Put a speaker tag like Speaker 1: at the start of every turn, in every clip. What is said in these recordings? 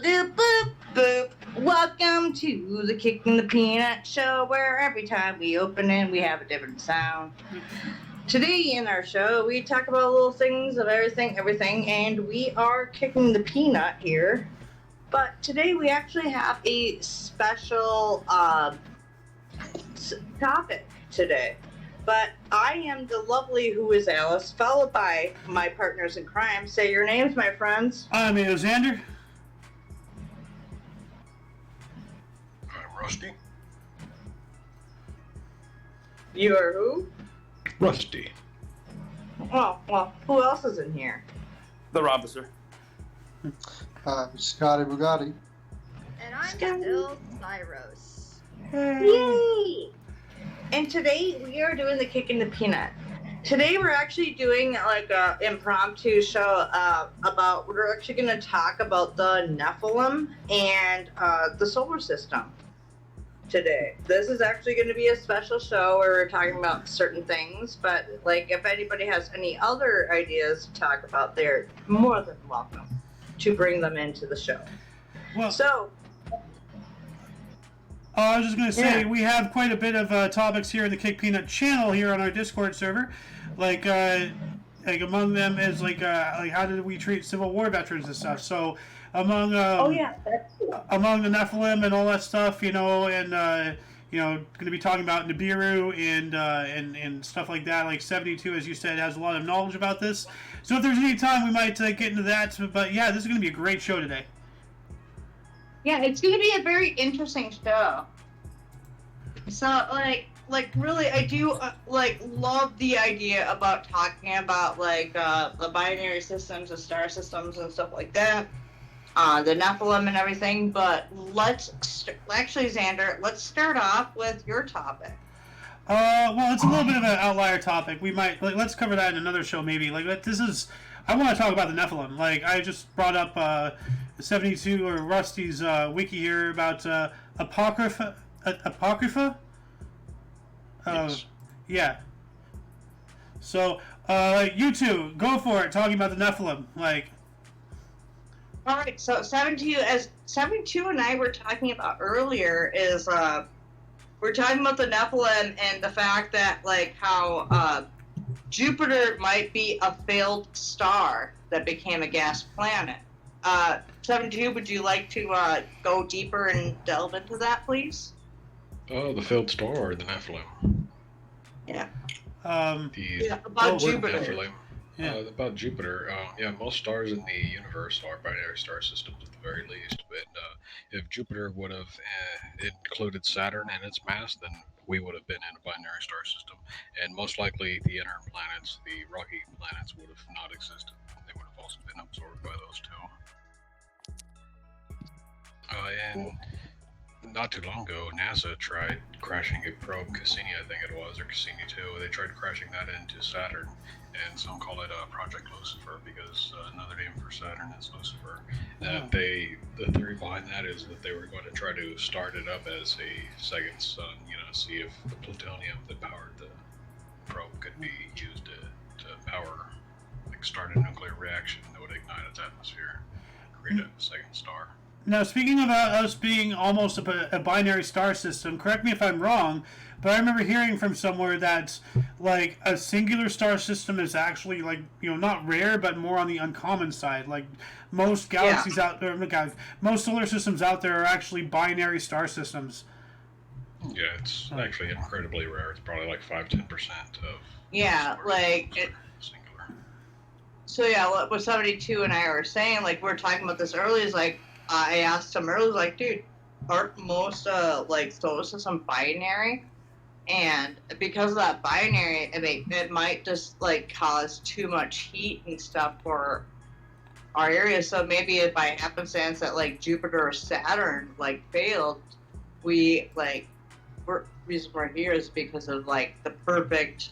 Speaker 1: doop boop boop. Welcome to the Kicking the Peanut Show, where every time we open it, we have a different sound. Today in our show, we talk about little things of everything, and we are kicking the peanut here. But today we actually have a special topic today. But I am the lovely who is Alice, followed by my partners in crime. Say your names, my friends.
Speaker 2: I'm Xander.
Speaker 3: I'm Rusty.
Speaker 1: You are who?
Speaker 3: Rusty.
Speaker 1: Oh, well, who else is in here?
Speaker 4: The Officer.
Speaker 5: Scotty Bugatti.
Speaker 6: And I'm
Speaker 1: Scotty.
Speaker 6: still Cyros.
Speaker 1: Yay! And today we are doing the Kicking the Peanut. Today we're actually doing like a impromptu show about, we're actually going to talk about the Nephilim and the solar system today. This is actually going to be a special show where we're talking about certain things, but like if anybody has any other ideas to talk about, they're more than welcome to bring them into the show.
Speaker 2: Well,
Speaker 1: So,
Speaker 2: I was just going to say,
Speaker 1: Yeah.
Speaker 2: we have quite a bit of topics here in the Kick Peanut channel here on our Discord server. Like among them is like how did we treat Civil War veterans and stuff. So among
Speaker 1: oh yeah, that's cool.
Speaker 2: among the Nephilim and all that stuff, and going to be talking about Nibiru and stuff like that. Like 72, as you said, has a lot of knowledge about this. So if there's any time, we might get into that. But yeah, this is going to be a great show today.
Speaker 1: Yeah, it's going to be a very interesting show. So, really, I do, love the idea about talking about, the binary systems, the star systems, and stuff like that. The Nephilim and everything, but actually, Xander, let's start off with your topic.
Speaker 2: Well, it's a little bit of an outlier topic. We might, let's cover that in another show, maybe. I want to talk about the Nephilim. I just brought up, 72 or Rusty's wiki here about Apocrypha.
Speaker 3: Yes.
Speaker 2: Yeah. So, you two, go for it, talking about the Nephilim.
Speaker 1: All right, so 72 and I were talking about earlier is, we're talking about the Nephilim and the fact that, how Jupiter might be a failed star that became a gas planet. 72, would you like to go deeper and delve into that, please?
Speaker 3: Oh, the failed star or the Nephilim?
Speaker 1: Yeah.
Speaker 3: About
Speaker 1: Jupiter.
Speaker 3: Nephilim.
Speaker 2: Yeah.
Speaker 3: About Jupiter, most stars in the universe are binary star systems at the very least. But if Jupiter would have included Saturn in its mass, then we would have been in a binary star system. And most likely the inner planets, the rocky planets, would have not existed. They would have also been absorbed by those two. And not too long ago, NASA tried crashing a probe, Cassini I think it was, or Cassini 2. They tried crashing that into Saturn, and some call it Project Lucifer because another name for Saturn is Lucifer. The theory behind that is that they were going to try to start it up as a second sun, see if the plutonium that powered the probe could be used to power, start a nuclear reaction that would ignite its atmosphere, create a second star.
Speaker 2: Now, speaking of us being almost a binary star system, correct me if I'm wrong, but I remember hearing from somewhere that, a singular star system is actually, not rare, but more on the uncommon side. Most galaxies out there, most solar systems out there are actually binary star systems.
Speaker 3: Yeah, it's actually incredibly rare. It's probably 5-10% of.
Speaker 1: Yeah,
Speaker 3: singular.
Speaker 1: So yeah, what 72 and I were saying, we were talking about this earlier, is I asked him earlier, dude, aren't most solar system binary? And because of that binary, it might just cause too much heat and stuff for our area. So maybe if by happenstance that Jupiter or Saturn failed, reason we're here is because of the perfect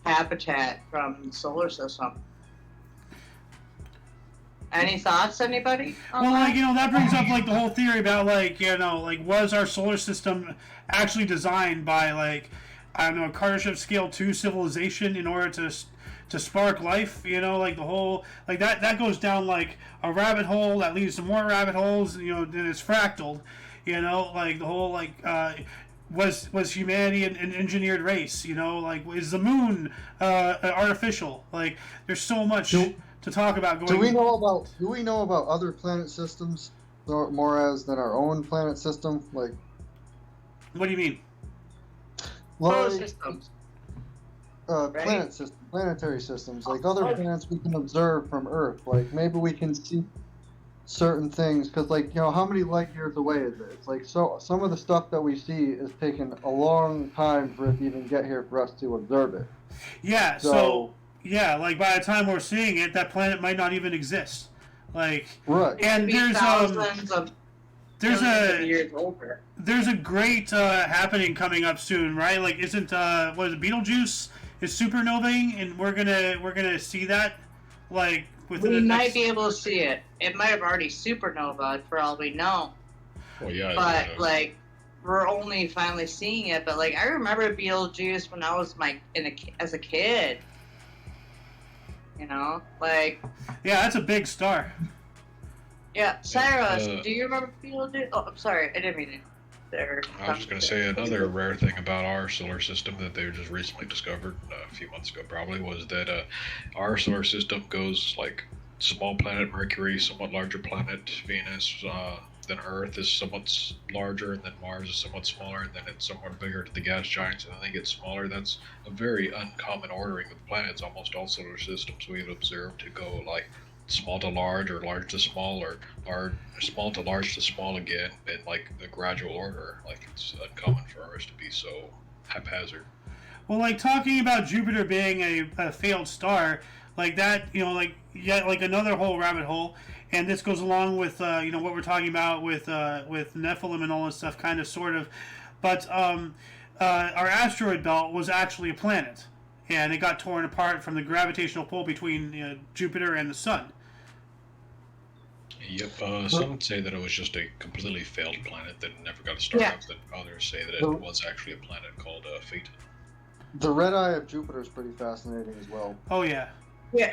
Speaker 1: habitat from the solar system. Any thoughts, anybody?
Speaker 2: Well, that brings up the whole theory about was our solar system actually designed by a Kardashev scale 2 civilization in order to to spark life. You know, like the whole like that goes down like a rabbit hole that leads to more rabbit holes. You know, then it's fractaled. You know, like the whole like. Was humanity an engineered race? You know, like is the moon artificial? Like, there's so much to talk about. Going.
Speaker 4: Do we know about other planet systems more as than our own planet system? Like,
Speaker 2: what do you mean?
Speaker 1: Solar
Speaker 4: like
Speaker 1: systems. Right?
Speaker 4: planetary systems, like other planets we can observe from Earth. Like maybe we can see certain things because, like, you know, how many light years away is it? It's like so some of the stuff that we see is taking a long time for it to even get here for us to observe it.
Speaker 2: Yeah. So yeah, like by the time we're seeing it, that planet might not even exist. Like,
Speaker 4: right.
Speaker 2: and
Speaker 1: There's thousands of years older.
Speaker 2: There's a great happening coming up soon, right? Like, isn't what is it, Betelgeuse is supernovaing, and we're gonna see that, like, within
Speaker 1: We
Speaker 2: the
Speaker 1: might
Speaker 2: next...
Speaker 1: be able to see it. It might have already supernovaed for all we know.
Speaker 3: Well, yeah.
Speaker 1: But like, we're only finally seeing it. But like, I remember Beetlejuice when I was as a kid. You know, like.
Speaker 2: Yeah, that's a big star.
Speaker 1: Yeah, Cyrus, do you remember Beetlejuice? Oh, I'm sorry, I didn't mean it.
Speaker 3: I was just going to say another rare thing about our solar system that they just recently discovered a few months ago probably was that our solar system goes like small planet Mercury, somewhat larger planet Venus, then Earth is somewhat larger, and then Mars is somewhat smaller, and then it's somewhat bigger to the gas giants, and then they get smaller. That's a very uncommon ordering of planets. Almost all solar systems we've observed to go like small to large, or large to small, or small to large to small again, in like the gradual order. Like, it's uncommon for ours to be so haphazard.
Speaker 2: Well, like, talking about Jupiter being a failed star, like that, you know, like, yeah, like another whole rabbit hole, and this goes along with you know, what we're talking about with Nephilim and all this stuff, kind of, sort of, but our asteroid belt was actually a planet, and it got torn apart from the gravitational pull between Jupiter and the Sun.
Speaker 3: Yep, some say that it was just a completely failed planet that never got to start up, but others say that it was actually a planet called Fate.
Speaker 4: The red eye of Jupiter is pretty fascinating as well.
Speaker 2: Oh, yeah.
Speaker 1: The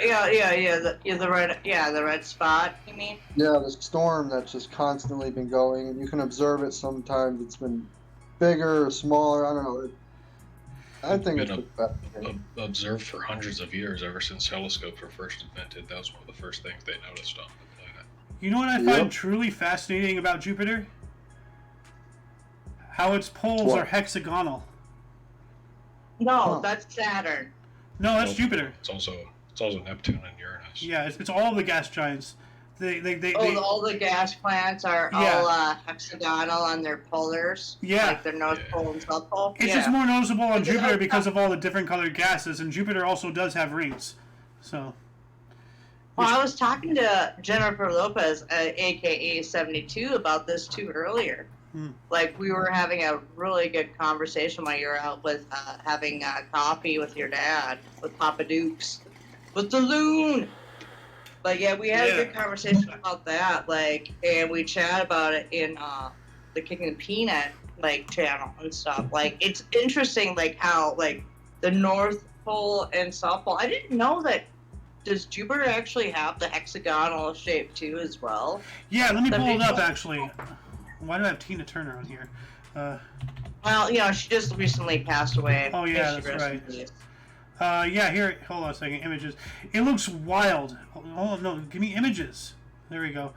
Speaker 1: red spot, you mean?
Speaker 4: Yeah, the storm that's just constantly been going, and you can observe it sometimes. It's been bigger or smaller, I don't know. I think it's been
Speaker 3: observed for hundreds of years, ever since telescopes were first invented. That was one of the first things they noticed on the planet.
Speaker 2: You know what I find truly fascinating about Jupiter? How its poles are hexagonal.
Speaker 1: No, that's Saturn.
Speaker 2: No, that's Jupiter.
Speaker 3: It's also Neptune and Uranus.
Speaker 2: Yeah, it's all the gas giants.
Speaker 1: All the gas plants are all hexagonal on their polars.
Speaker 2: Yeah.
Speaker 1: Like their North Pole and South Pole.
Speaker 2: It's just more noticeable on Jupiter because of all the different colored gases, and Jupiter also does have rings. So.
Speaker 1: Well, I was talking to Jennifer Lopez, aka 72, about this too earlier. Like, we were having a really good conversation while you were out with having coffee with your dad, with Papa Dukes, with the loon. But yeah, we had a good conversation about that, like, and we chat about it in the Kicking the Peanut like channel and stuff. Like, it's interesting, like how like the North Pole and South Pole. I didn't know that. Does Jupiter actually have the hexagonal shape too, as well?
Speaker 2: Yeah, let me pull it up. Actually, why do I have Tina Turner on here?
Speaker 1: Well, you know, she just recently passed away.
Speaker 2: Oh yeah, that's right. Yeah, here. Hold on a second. Images. It looks wild. Oh no, give me images. There we go.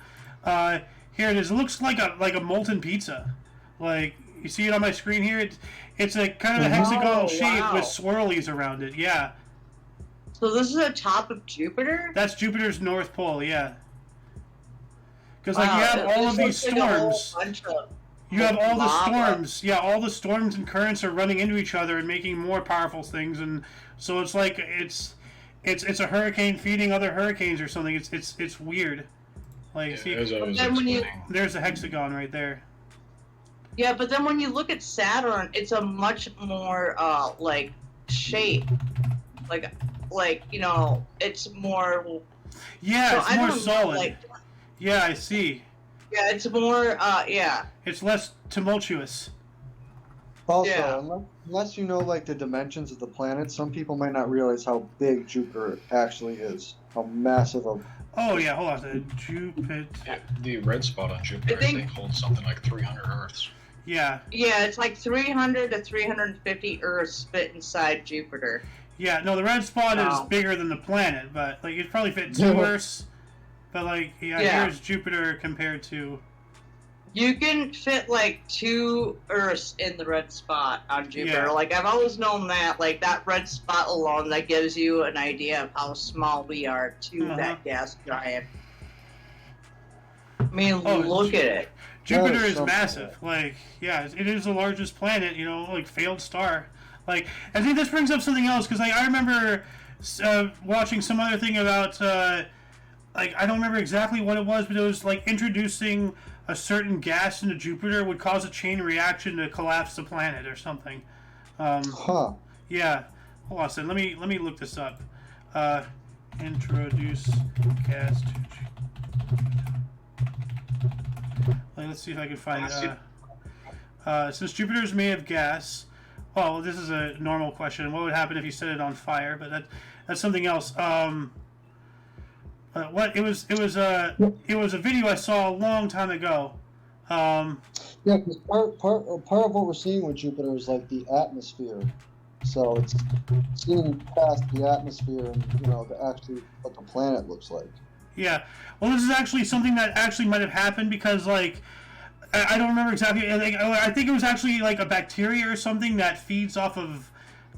Speaker 2: Here it is. It looks like a molten pizza. Like, you see it on my screen here. It's a kind of a hexagonal shape with swirlies around it. Yeah.
Speaker 1: So this is the top of Jupiter?
Speaker 2: That's Jupiter's North Pole. Yeah. Because like you have all of these storms. You have all the storms. Yeah, all the storms and currents are running into each other and making more powerful things, and so it's like it's a hurricane feeding other hurricanes or something. It's weird. Like, see, there's a hexagon right there.
Speaker 1: Yeah, but then when you look at Saturn, it's a much more like shape, like you know, it's more.
Speaker 2: Yeah, it's more solid. Yeah, I see.
Speaker 1: Yeah, it's more. Yeah.
Speaker 2: It's less tumultuous.
Speaker 4: Also,
Speaker 1: Yeah.
Speaker 4: unless you know like the dimensions of the planet, some people might not realize how big Jupiter actually is. How massive of.
Speaker 2: Oh yeah, hold on. Jupiter.
Speaker 3: Yeah, the red spot on Jupiter, I think, holds something like 300 Earths.
Speaker 2: Yeah.
Speaker 1: Yeah, it's like 300 to 350 Earths fit inside Jupiter.
Speaker 2: Yeah. No, the red spot is
Speaker 1: Wow.
Speaker 2: bigger than the planet, but like it probably fit 2 Earths. But like,
Speaker 1: Yeah.
Speaker 2: here's Jupiter compared to.
Speaker 1: You can fit like 2 Earths in the red spot on Jupiter.
Speaker 2: Yeah.
Speaker 1: Like I've always known that, like that red spot alone, that gives you an idea of how small we are to that gas giant. I mean, look at it.
Speaker 2: Jupiter
Speaker 4: That is
Speaker 2: is
Speaker 4: something.
Speaker 2: massive. Like, yeah, it is the largest planet. Like failed star. Like, I think this brings up something else because like I remember watching some other thing about like I don't remember exactly what it was, but it was like introducing a certain gas into Jupiter would cause a chain reaction to collapse the planet or something.
Speaker 4: Huh.
Speaker 2: Yeah. Hold on a second. Let me look this up. Introduce gas to like, let's see if I can find since Jupiter is made of gas. Well, this is a normal question. What would happen if you set it on fire? But that's something else. What it was a video I saw a long time ago.
Speaker 4: Yeah, because part of what we're seeing with Jupiter is like the atmosphere. So it's seeing past the atmosphere and actually what the planet looks like.
Speaker 2: Yeah. Well, this is actually something that actually might have happened because like I don't remember exactly. I think it was actually like a bacteria or something that feeds off of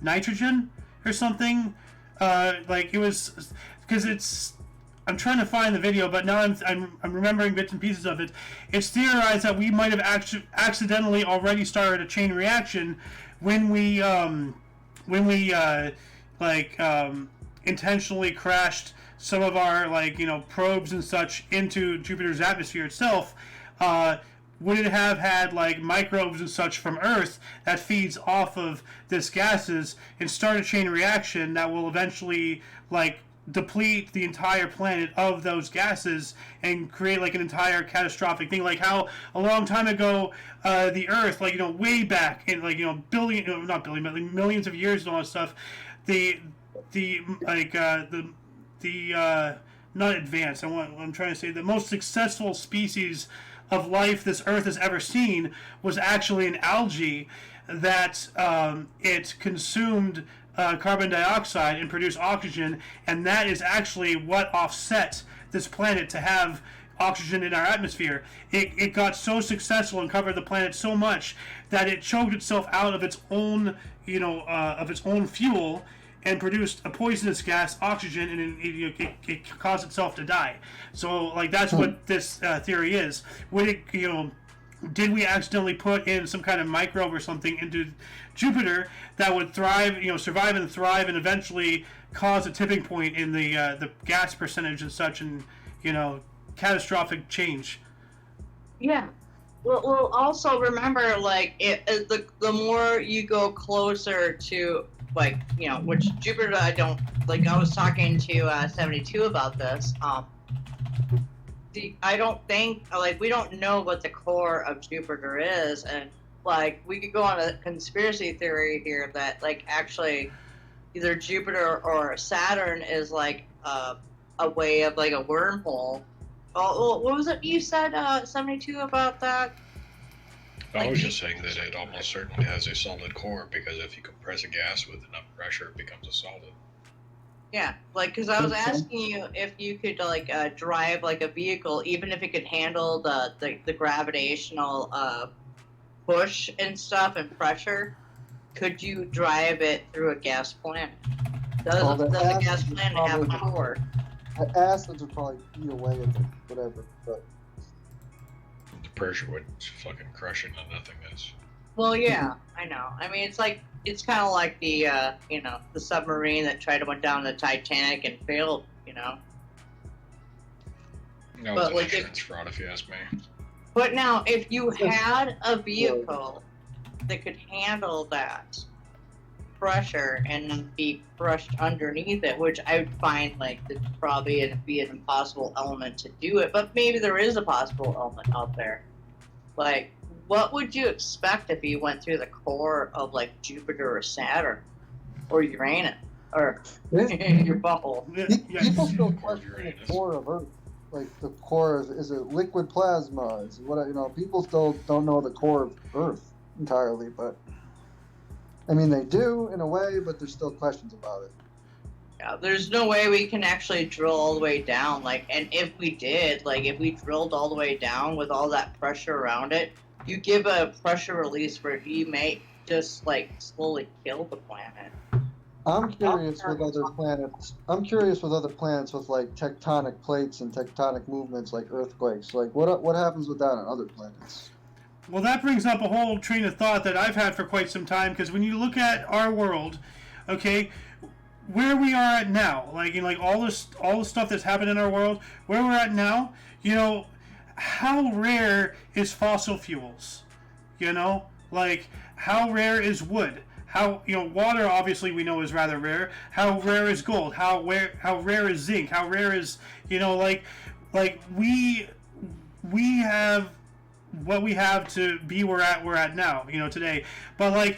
Speaker 2: nitrogen or something. Like it was because it's. I'm trying to find the video, but now I'm remembering bits and pieces of it. It's theorized that we might have accidentally already started a chain reaction when we intentionally crashed some of our probes and such into Jupiter's atmosphere itself. Would it have had like microbes and such from Earth that feeds off of this gases and start a chain reaction that will eventually like deplete the entire planet of those gases and create like an entire catastrophic thing, like how a long time ago the Earth, way back in not billion, but like millions of years and all that stuff, the not advanced. I'm trying to say the most successful species of life this Earth has ever seen was actually an algae that it consumed carbon dioxide and produced oxygen, and that is actually what offset this planet to have oxygen in our atmosphere. It got so successful and covered the planet so much that it choked itself out of its own fuel and produced a poisonous gas, oxygen, and it caused itself to die. So, like, that's what this theory is. Would it, did we accidentally put in some kind of microbe or something into Jupiter that would thrive, survive and thrive, and eventually cause a tipping point in the gas percentage and such, and catastrophic change?
Speaker 1: Yeah. Well, also remember, like, the more you go closer to, like, which Jupiter, I was talking to 72 about this. I don't think, like, we don't know what the core of Jupiter is, and like we could go on a conspiracy theory here that like actually either Jupiter or Saturn is like a way of like a wormhole. Oh, what was it you said, 72, about that?
Speaker 3: I was just saying that it almost certainly has a solid core, because if you compress a gas with enough pressure, it becomes a solid.
Speaker 1: Yeah, like, because I was asking you if you could like drive like a vehicle, even if it could handle the gravitational push and stuff and pressure. Could you drive it through a gas planet? Does a gas planet have a core?
Speaker 4: Acids would probably eat away at it, whatever. But
Speaker 3: The pressure would fucking crush it to nothingness.
Speaker 1: Well, yeah, I know. I mean, it's kind of like the the submarine that tried to went down the Titanic and failed.
Speaker 3: That was
Speaker 1: But,
Speaker 3: an
Speaker 1: like,
Speaker 3: insurance fraud, if you ask me.
Speaker 1: But now, if you had a vehicle that could handle that pressure and then be crushed underneath it, which I would find like that probably be an impossible element to do it, but maybe there is a possible element out there. Like, what would you expect if you went through the core of like Jupiter or Saturn or Uranus or your butthole?
Speaker 4: People still
Speaker 3: Or
Speaker 4: question the
Speaker 3: Uranus.
Speaker 4: core of Earth. Like the core is it liquid plasma? Is it what, you know? People still don't know the core of Earth entirely, but I mean they do in a way, but there's still questions about it.
Speaker 1: Yeah, there's no way we can actually drill all the way down. Like, and if we did, like, if we drilled all the way down with all that pressure around it, you give a pressure release where you may just like slowly kill the planet.
Speaker 4: I'm curious with other planets. I'm curious with other planets with like tectonic plates and tectonic movements like earthquakes. Like what happens with that on other planets?
Speaker 2: Well, that brings up a whole train of thought that I've had for quite some time. Because when you look at our world, okay, where we are at now, like in like all the stuff that's happened in our world, where we're at now, you know, how rare is fossil fuels? You know, like how rare is wood? How, you know, water obviously we know is rather rare. How rare is gold? How rare is zinc? How rare is, you know, like we have what we have to be where we're at now, you know, today. But like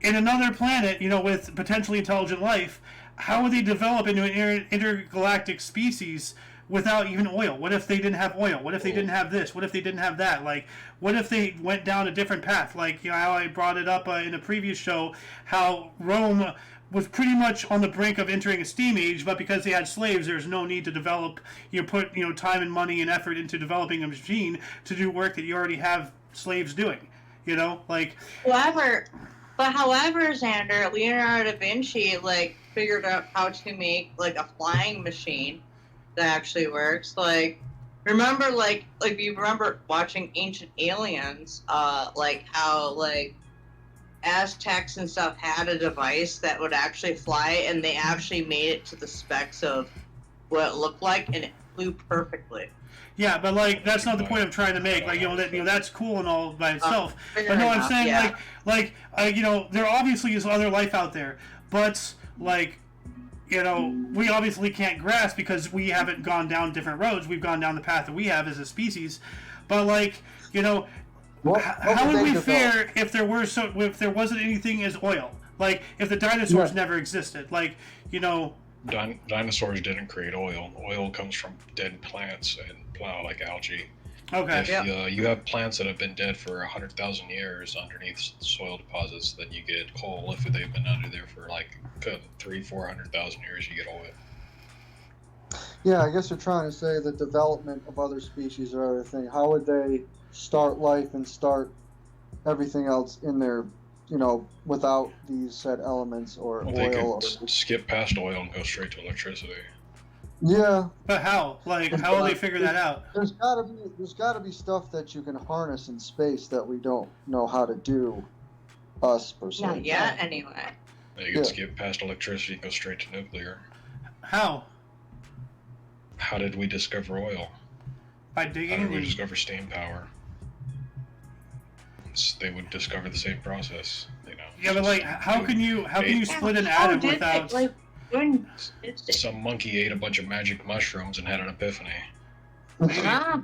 Speaker 2: in another planet, you know, with potentially intelligent life, how would they develop into an intergalactic species without even oil? What if they didn't have oil? What if they didn't have this? What if they didn't have that? Like, what if they went down a different path? Like, you know, how I brought it up in a previous show, how Rome was pretty much on the brink of entering a steam age, but because they had slaves, there's no need to develop, you know, put, you know, time and money and effort into developing a machine to do work that you already have slaves doing. You know, like.
Speaker 1: However, Xander, Leonardo da Vinci like figured out how to make like a flying machine that actually works. Like, remember, like you remember watching Ancient Aliens, like how like Aztecs and stuff had a device that would actually fly, and they actually made it to the specs of what it looked like, and it flew perfectly.
Speaker 2: Yeah, but like that's not the point I'm trying to make. Like, you know, that's cool and all by itself.
Speaker 1: Fair
Speaker 2: But no, I'm
Speaker 1: enough,
Speaker 2: saying
Speaker 1: yeah.
Speaker 2: you know, there obviously is other life out there, but like, you know, we obviously can't grasp because we haven't gone down different roads. We've gone down the path that we have as a species. But like, you know, how would we fare if there wasn't anything as oil? Like if the dinosaurs never existed. Like, you know.
Speaker 3: Dinosaurs didn't create oil. Oil comes from dead plants and like algae.
Speaker 2: Okay.
Speaker 3: If you have plants that have been dead for 100,000 years underneath soil deposits, then you get coal. If they've been under there for like 300,000-400,000 years, you get oil.
Speaker 4: Yeah, I guess you're trying to say the development of other species or other thing. How would they start life and start everything else in their, you know, without these said elements or
Speaker 3: Well,
Speaker 4: oil?
Speaker 3: they could skip past oil and go straight to electricity.
Speaker 4: Yeah.
Speaker 2: But how? Like, how will they figure that out?
Speaker 4: There's gotta be stuff that you can harness in space that we don't know how to do, us per se.
Speaker 1: Not yet, anyway.
Speaker 3: You can skip past electricity and go straight to nuclear.
Speaker 2: How?
Speaker 3: How did we discover oil?
Speaker 2: By
Speaker 3: How
Speaker 2: digging.
Speaker 3: did we discover steam power? They would discover the same process, you know.
Speaker 2: Yeah, but like, how can you split an atom without?
Speaker 3: Some monkey ate a bunch of magic mushrooms and had an epiphany.
Speaker 1: Ah,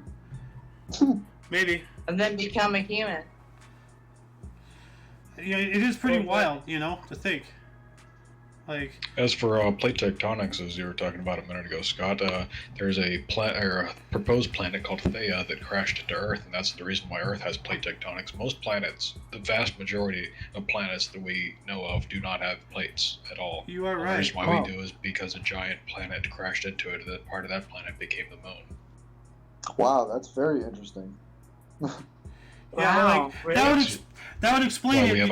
Speaker 2: Maybe.
Speaker 1: and then become a human.
Speaker 2: Yeah, it is pretty wild, you know, to think. Like.
Speaker 3: As for plate tectonics, as you were talking about a minute ago, Scott, there's a proposed planet called Theia that crashed into Earth, and that's the reason why Earth has plate tectonics. Most planets, the vast majority of planets that we know of, do not have plates at all.
Speaker 2: You are right.
Speaker 3: The reason why we do is because a giant planet crashed into it, and that part of that planet became the moon.
Speaker 4: Wow, that's very interesting.
Speaker 2: Yeah,
Speaker 1: Wow,
Speaker 2: like
Speaker 1: really?
Speaker 2: that would explain it.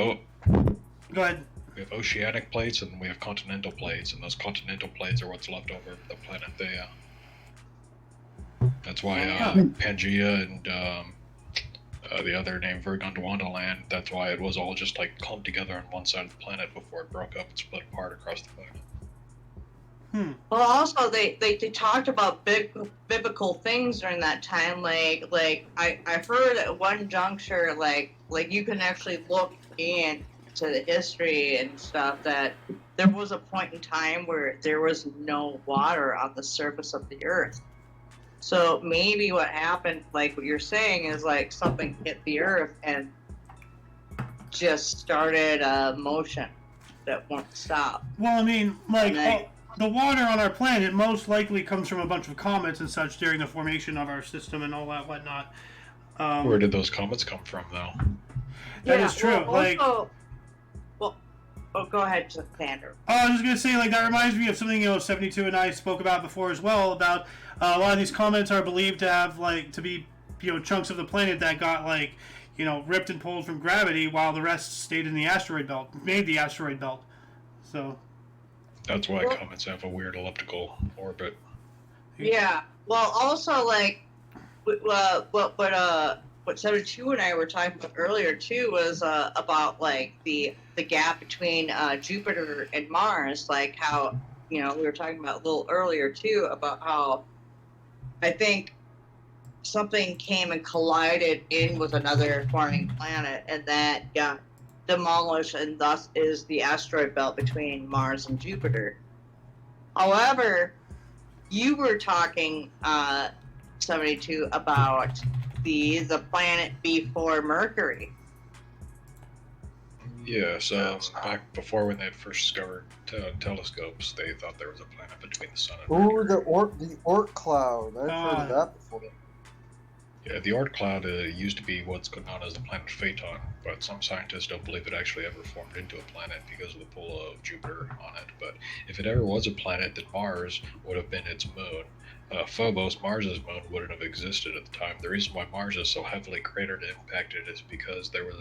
Speaker 2: Go ahead.
Speaker 3: We have oceanic plates and we have continental plates, and those continental plates are what's left over of the planet Theia. That's why Pangea and the other name for Gondwana land, that's why it was all just like clumped together on one side of the planet before it broke up and split apart across the planet.
Speaker 1: Well, also they talked about biblical things during that time. Like I heard at one juncture, like you can actually look into the history and stuff that there was a point in time where there was no water on the surface of the earth. So maybe what happened, like what you're saying, is like something hit the Earth and just started a motion that won't stop.
Speaker 2: Well, I mean, like,
Speaker 1: And then-
Speaker 2: the water on our planet most likely comes from a bunch of comets and such during the formation of our system and all that whatnot.
Speaker 3: Where did those comets come from, though?
Speaker 2: That is true.
Speaker 1: Well,
Speaker 2: Like,
Speaker 1: also, go ahead, Xander.
Speaker 2: oh, I was just gonna say, like, that reminds me of something 72 and I spoke about before as well. About a lot of these comets are believed to have to be chunks of the planet that got ripped and pulled from gravity, while the rest stayed in the asteroid belt, made the asteroid belt. So
Speaker 3: That's why comets have a weird elliptical orbit.
Speaker 1: Yeah. Well, also like, what 72 and I were talking about earlier too was about like the gap between Jupiter and Mars, like how we were talking about a little earlier too about how I think something came and collided in with another forming planet, and that got demolished, and thus is the asteroid belt between Mars and Jupiter. However, you were talking 72 about the planet before Mercury.
Speaker 3: Yeah, so back before when they had first discovered telescopes, they thought there was a planet between the sun and
Speaker 4: Ooh,
Speaker 3: Mercury.
Speaker 4: the Oort cloud. I've heard of that before.
Speaker 3: Yeah, the Oort cloud used to be what's known as the planet Phaeton, but some scientists don't believe it actually ever formed into a planet because of the pull of Jupiter on it. But if it ever was a planet, then Mars would have been its moon. Phobos, Mars's moon, wouldn't have existed at the time. The reason why Mars is so heavily cratered and impacted is because there was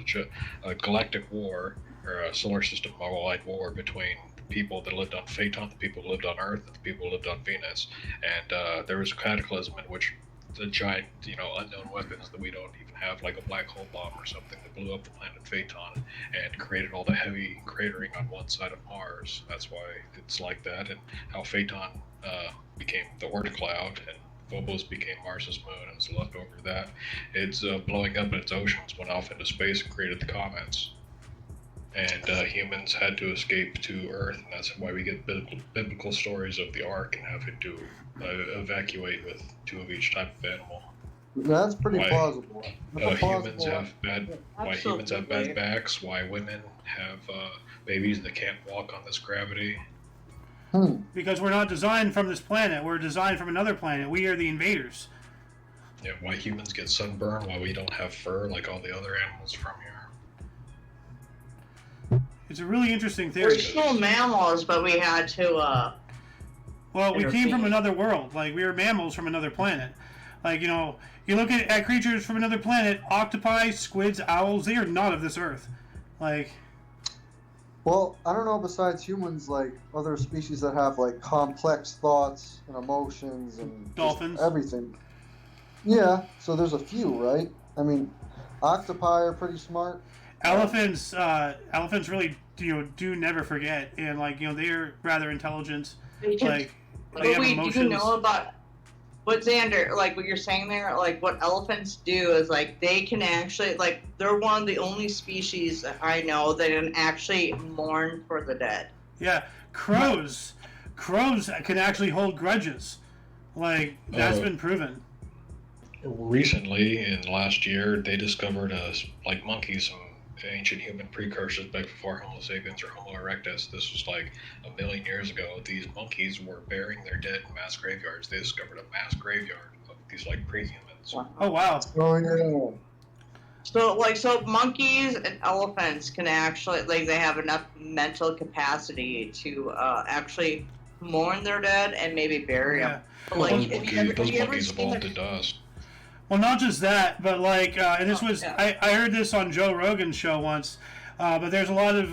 Speaker 3: a galactic war, or a solar system-wide war between the people that lived on Phaeton, the people who lived on Earth, and the people who lived on Venus. And there was a cataclysm in which the giant, unknown weapons that we don't even have, like a black hole bomb or something, that blew up the planet Phaeton and created all the heavy cratering on one side of Mars. That's why it's like that, and how Phaeton became the Oort cloud, and Phobos became Mars's moon, and it's left over that. It's blowing up in its oceans, went off into space and created the comets. And humans had to escape to Earth, and that's why we get biblical stories of the Ark and having to evacuate with 2 of each type of animal.
Speaker 4: That's pretty plausible.
Speaker 3: Humans have bad. Why
Speaker 1: Absolutely.
Speaker 3: humans have bad backs? Why women have babies that can't walk on this gravity?
Speaker 2: because we're not designed from this planet, we're designed from another planet. We are the invaders.
Speaker 3: Yeah, why humans get sunburned? Why we don't have fur like all the other animals from here?
Speaker 2: It's a really interesting
Speaker 1: We're
Speaker 2: theory.
Speaker 1: still mammals, but we had to.
Speaker 2: Well, we came from
Speaker 1: Intervene.
Speaker 2: another world. Like, we were mammals from another planet. Like, you look at creatures from another planet, octopi, squids, owls, they are not of this earth. Like,
Speaker 4: Well, I don't know, besides humans, like other species that have like complex thoughts and emotions and just
Speaker 2: Dolphins.
Speaker 4: everything. Yeah, so there's a few, right? I mean, octopi are pretty smart.
Speaker 2: elephants really, do never forget. And, like, they're rather intelligent. Like, they
Speaker 1: But
Speaker 2: have
Speaker 1: we
Speaker 2: emotions.
Speaker 1: do know about what Xander, like what you're saying there, like what elephants do is like they can actually, like, they're one of the only species that I know that can actually mourn for the dead.
Speaker 2: Yeah, crows can actually hold grudges. Like, that's been proven.
Speaker 3: Recently, in last year, they discovered like monkeys, some ancient human precursors back before Homo sapiens or Homo erectus. This was like 1,000,000 years ago. These monkeys were burying their dead in mass graveyards. They discovered a mass graveyard of these like pre-humans.
Speaker 2: Oh, wow.
Speaker 4: Oh yeah.
Speaker 1: So monkeys and elephants can actually, like, they have enough mental capacity to actually mourn their dead and maybe bury them.
Speaker 2: Yeah.
Speaker 1: But, like,
Speaker 3: Those
Speaker 1: if
Speaker 3: monkeys,
Speaker 1: you ever,
Speaker 3: those
Speaker 1: have you ever
Speaker 3: monkeys
Speaker 1: seen
Speaker 3: evolved
Speaker 1: the-
Speaker 3: to dust.
Speaker 2: Well, not just that, but like, and this was,
Speaker 1: yeah.
Speaker 2: I heard this on Joe Rogan's show once, but there's a lot of,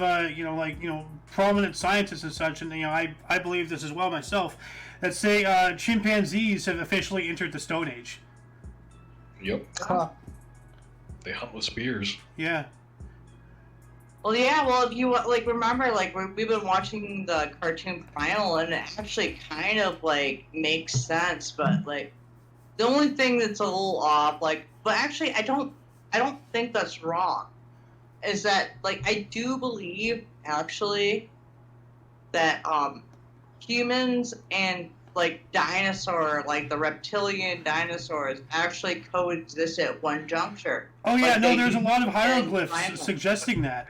Speaker 2: prominent scientists and such, and, I believe this as well myself, that say chimpanzees have officially entered the Stone Age.
Speaker 3: Yep,
Speaker 4: Huh.
Speaker 3: they hunt with spears.
Speaker 2: Yeah.
Speaker 1: Well, yeah. Well, if you like remember, like we've been watching the cartoon Primal, and it actually kind of like makes sense. But like, the only thing that's a little off, like, but actually, I don't think that's wrong. Is that, like, I do believe actually that humans and like dinosaur, like the reptilian dinosaurs, actually coexist at one juncture.
Speaker 2: Oh yeah,
Speaker 1: Like,
Speaker 2: no,
Speaker 1: they
Speaker 2: there's a lot of
Speaker 1: and
Speaker 2: hieroglyphs
Speaker 1: primal.
Speaker 2: suggesting that.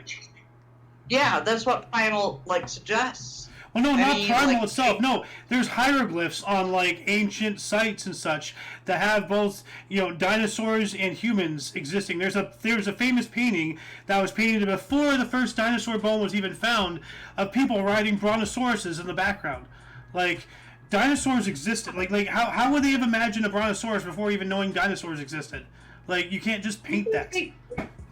Speaker 1: Yeah, that's what primal like suggests.
Speaker 2: Well, no,
Speaker 1: I
Speaker 2: not
Speaker 1: mean,
Speaker 2: primal
Speaker 1: like,
Speaker 2: itself. No, there's hieroglyphs on like ancient sites and such that have both, dinosaurs and humans existing. There's a famous painting that was painted before the first dinosaur bone was even found of people riding brontosauruses in the background. Like dinosaurs existed. Like how would they have imagined a brontosaurus before even knowing dinosaurs existed? Like you can't just paint that.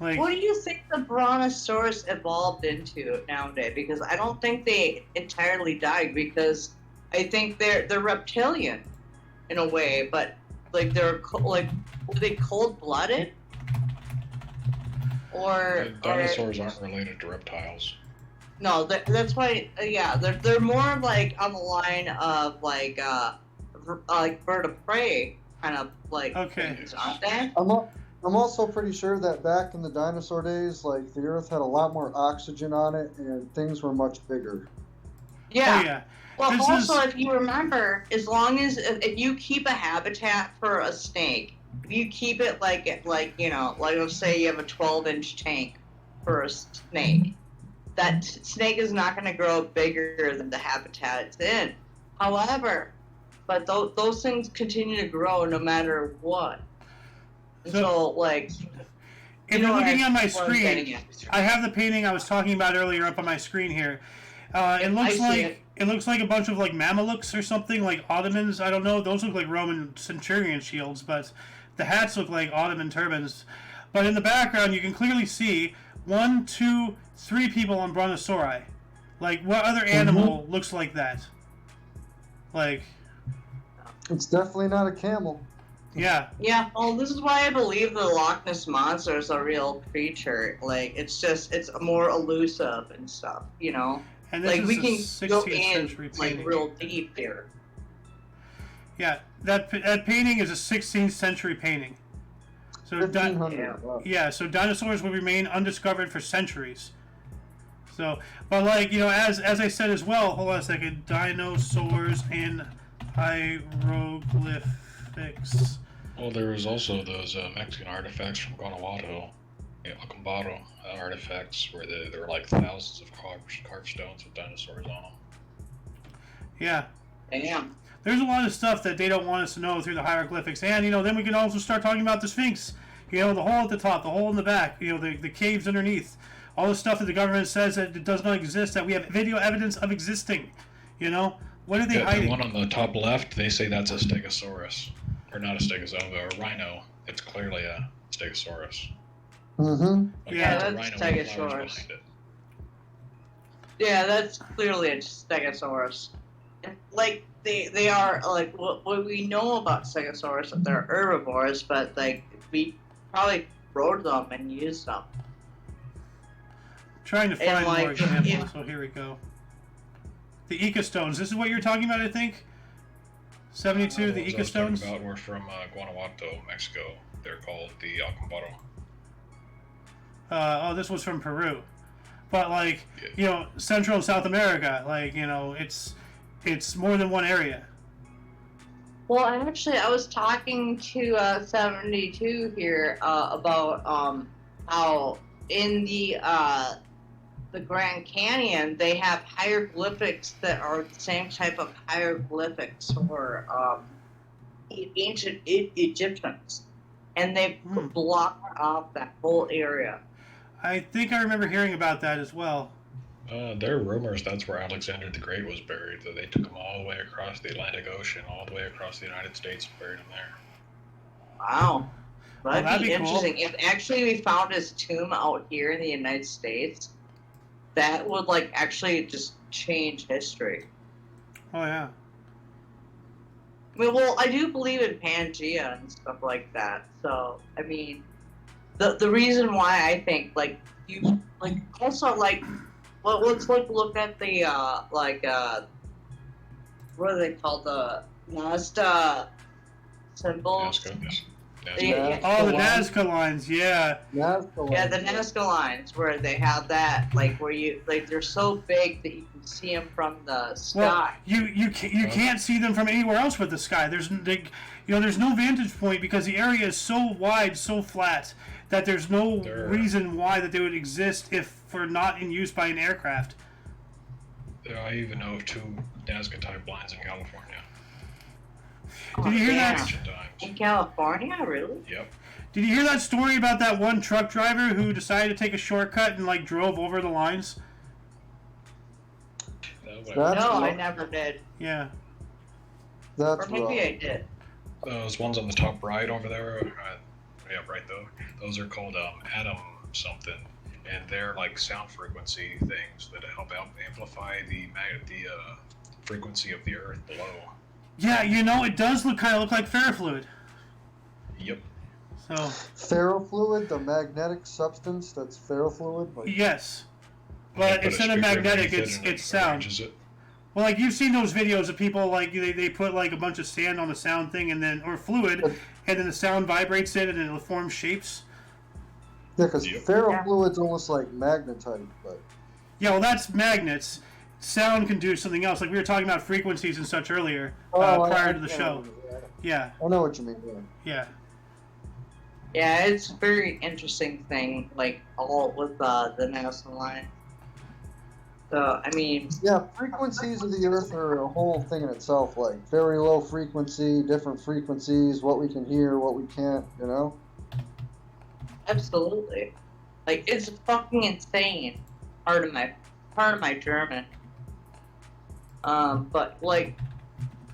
Speaker 2: Like,
Speaker 1: what do you think the brontosaurus evolved into nowadays? Because I don't think they entirely died, because I think they're reptilian in a way, but like were they cold blooded? Or
Speaker 3: Dinosaurs aren't related to reptiles.
Speaker 1: no, that's why. Yeah, they're more like on the line of like bird of prey kind of like
Speaker 2: Okay.
Speaker 1: things, aren't they?
Speaker 4: I'm also pretty sure that back in the dinosaur days, like the Earth had a lot more oxygen on it, and things were much bigger.
Speaker 1: Yeah.
Speaker 2: oh yeah.
Speaker 1: Well,
Speaker 2: This
Speaker 1: also,
Speaker 2: is-
Speaker 1: if you remember, as long as if you keep a habitat for a snake, if you keep it like let's say you have a 12-inch tank for a snake, that snake is not going to grow bigger than the habitat it's in. However, but those things continue to grow no matter what. And so, like,
Speaker 2: If you're looking on my
Speaker 1: what I'm getting
Speaker 2: screen,
Speaker 1: at.
Speaker 2: I have the painting I was talking about earlier up on my screen here. It looks
Speaker 1: I see
Speaker 2: like it looks like a bunch of like Mamelukes or something, like Ottomans. I don't know. Those look like Roman centurion shields, but the hats look like Ottoman turbans. But in the background, you can clearly see 1, 2, 3 people on Brontosauri. Like, what other animal looks like that? Like,
Speaker 4: It's definitely not a camel.
Speaker 2: yeah.
Speaker 1: Yeah, well, this is why I believe the Loch Ness Monster is a real creature. Like, it's more elusive and stuff, you know?
Speaker 2: And this
Speaker 1: Like, we
Speaker 2: is
Speaker 1: can
Speaker 2: a
Speaker 1: go
Speaker 2: 16th century
Speaker 1: in,
Speaker 2: painting.
Speaker 1: like, real deep here.
Speaker 2: Yeah, that painting is a 16th century painting. So
Speaker 4: 1500.
Speaker 1: yeah.
Speaker 4: Wow.
Speaker 2: yeah, so dinosaurs will remain undiscovered for centuries. So, but like as I said as well, hold on a second. Dinosaurs and hieroglyphics.
Speaker 3: Well, there was also those Mexican artifacts from Guanajuato, Acambaro artifacts, where there were like thousands of carved stones with dinosaurs on them.
Speaker 2: Yeah,
Speaker 1: Damn.
Speaker 2: there's a lot of stuff that they don't want us to know through the hieroglyphics, and then we can also start talking about the Sphinx. The hole at the top, the hole in the back. The caves underneath. All the stuff that the government says that it does not exist, that we have video evidence of existing. What are they
Speaker 3: The
Speaker 2: hiding?
Speaker 3: one on the top left, they say that's a Stegosaurus. Or not a Stegosaurus, a rhino. It's clearly a Stegosaurus.
Speaker 4: Mm-hmm.
Speaker 3: Like,
Speaker 2: Yeah,
Speaker 3: it's a
Speaker 1: that's
Speaker 3: rhino with flowers
Speaker 1: Stegosaurus.
Speaker 3: behind it.
Speaker 1: Yeah, that's clearly a Stegosaurus. Like, they are, like, what we know about Stegosaurus, that they're herbivores, but, like, we probably rode them and used them.
Speaker 2: Trying to
Speaker 1: And,
Speaker 2: find more
Speaker 1: like,
Speaker 2: examples.
Speaker 1: yeah.
Speaker 2: So here we go. The Ecostones. This is what you're talking about, I think. 72. The
Speaker 3: ones I was talking
Speaker 2: Ecostones.
Speaker 3: about were from Guanajuato, Mexico. They're called the Acambaro.
Speaker 2: This was from Peru, but like
Speaker 3: Yeah.
Speaker 2: Central and South America, like it's more than one area.
Speaker 1: Well, I was talking to 72 here about how in the Grand Canyon they have hieroglyphics that are the same type of hieroglyphics for ancient Egyptians, and they blocked off that whole area.
Speaker 2: I think I remember hearing about that as well.
Speaker 3: There are rumors that's where Alexander the Great was buried, that they took him all the way across the Atlantic Ocean, all the way across the United States, and buried him there.
Speaker 1: Wow. That'd
Speaker 2: that'd
Speaker 1: be
Speaker 2: be cool.
Speaker 1: interesting. If actually we found his tomb out here in the United States, that would like actually just change history.
Speaker 2: Oh yeah.
Speaker 1: I mean, well, I do believe in Pangea and stuff like that. So, I mean, the reason why I think like you like also like let's look at the what are they called, the Nazca symbols?
Speaker 3: Nazca.
Speaker 1: Yeah.
Speaker 2: Oh, the Nazca lines, yeah.
Speaker 4: Nazca
Speaker 1: Yeah,
Speaker 4: lines.
Speaker 1: the Nazca lines where they have that, like where you like they're so big that you can see them from the sky.
Speaker 2: Well, you can't see them from anywhere else but the sky. There's no vantage point because the area is so wide, so flat that there's no reason why that they would exist if for not in use by an aircraft.
Speaker 3: I even know of 2 Nazca type lines in California.
Speaker 2: Did you hear that?
Speaker 3: Ancient times.
Speaker 1: In California, really?
Speaker 3: Yep.
Speaker 2: Did you hear that story about that one truck driver who decided to take a shortcut and like drove over the lines?
Speaker 1: No, I never did.
Speaker 2: Yeah.
Speaker 4: That's
Speaker 1: or maybe
Speaker 4: rough.
Speaker 1: I did.
Speaker 3: Those ones on the top right over there, yeah, right though. Those are called atom something, and they're like sound frequency things that help amplify the frequency of the Earth below.
Speaker 2: Yeah, it does kind of look like ferrofluid.
Speaker 3: Yep.
Speaker 2: So.
Speaker 4: Ferrofluid, the magnetic substance that's ferrofluid. Like,
Speaker 2: yes, but instead of magnetic, it's sound. Well, like you've seen those videos of people like they put like a bunch of sand on the sound thing or fluid, and then the sound vibrates it and it forms shapes.
Speaker 4: Yeah, because ferrofluid's almost like magnetite, but.
Speaker 2: Yeah, well, that's magnets. Sound can do something else. Like we were talking about frequencies and such earlier prior to the show. Yeah.
Speaker 4: I know what you mean.
Speaker 2: Yeah.
Speaker 1: Yeah, it's a very interesting thing, like all with the NASA line. So I mean.
Speaker 4: Yeah, frequencies of the Earth are a whole thing in itself. Like very low frequency, different frequencies, what we can hear, what we can't.
Speaker 1: Absolutely. Like it's fucking insane. Part of my German. But like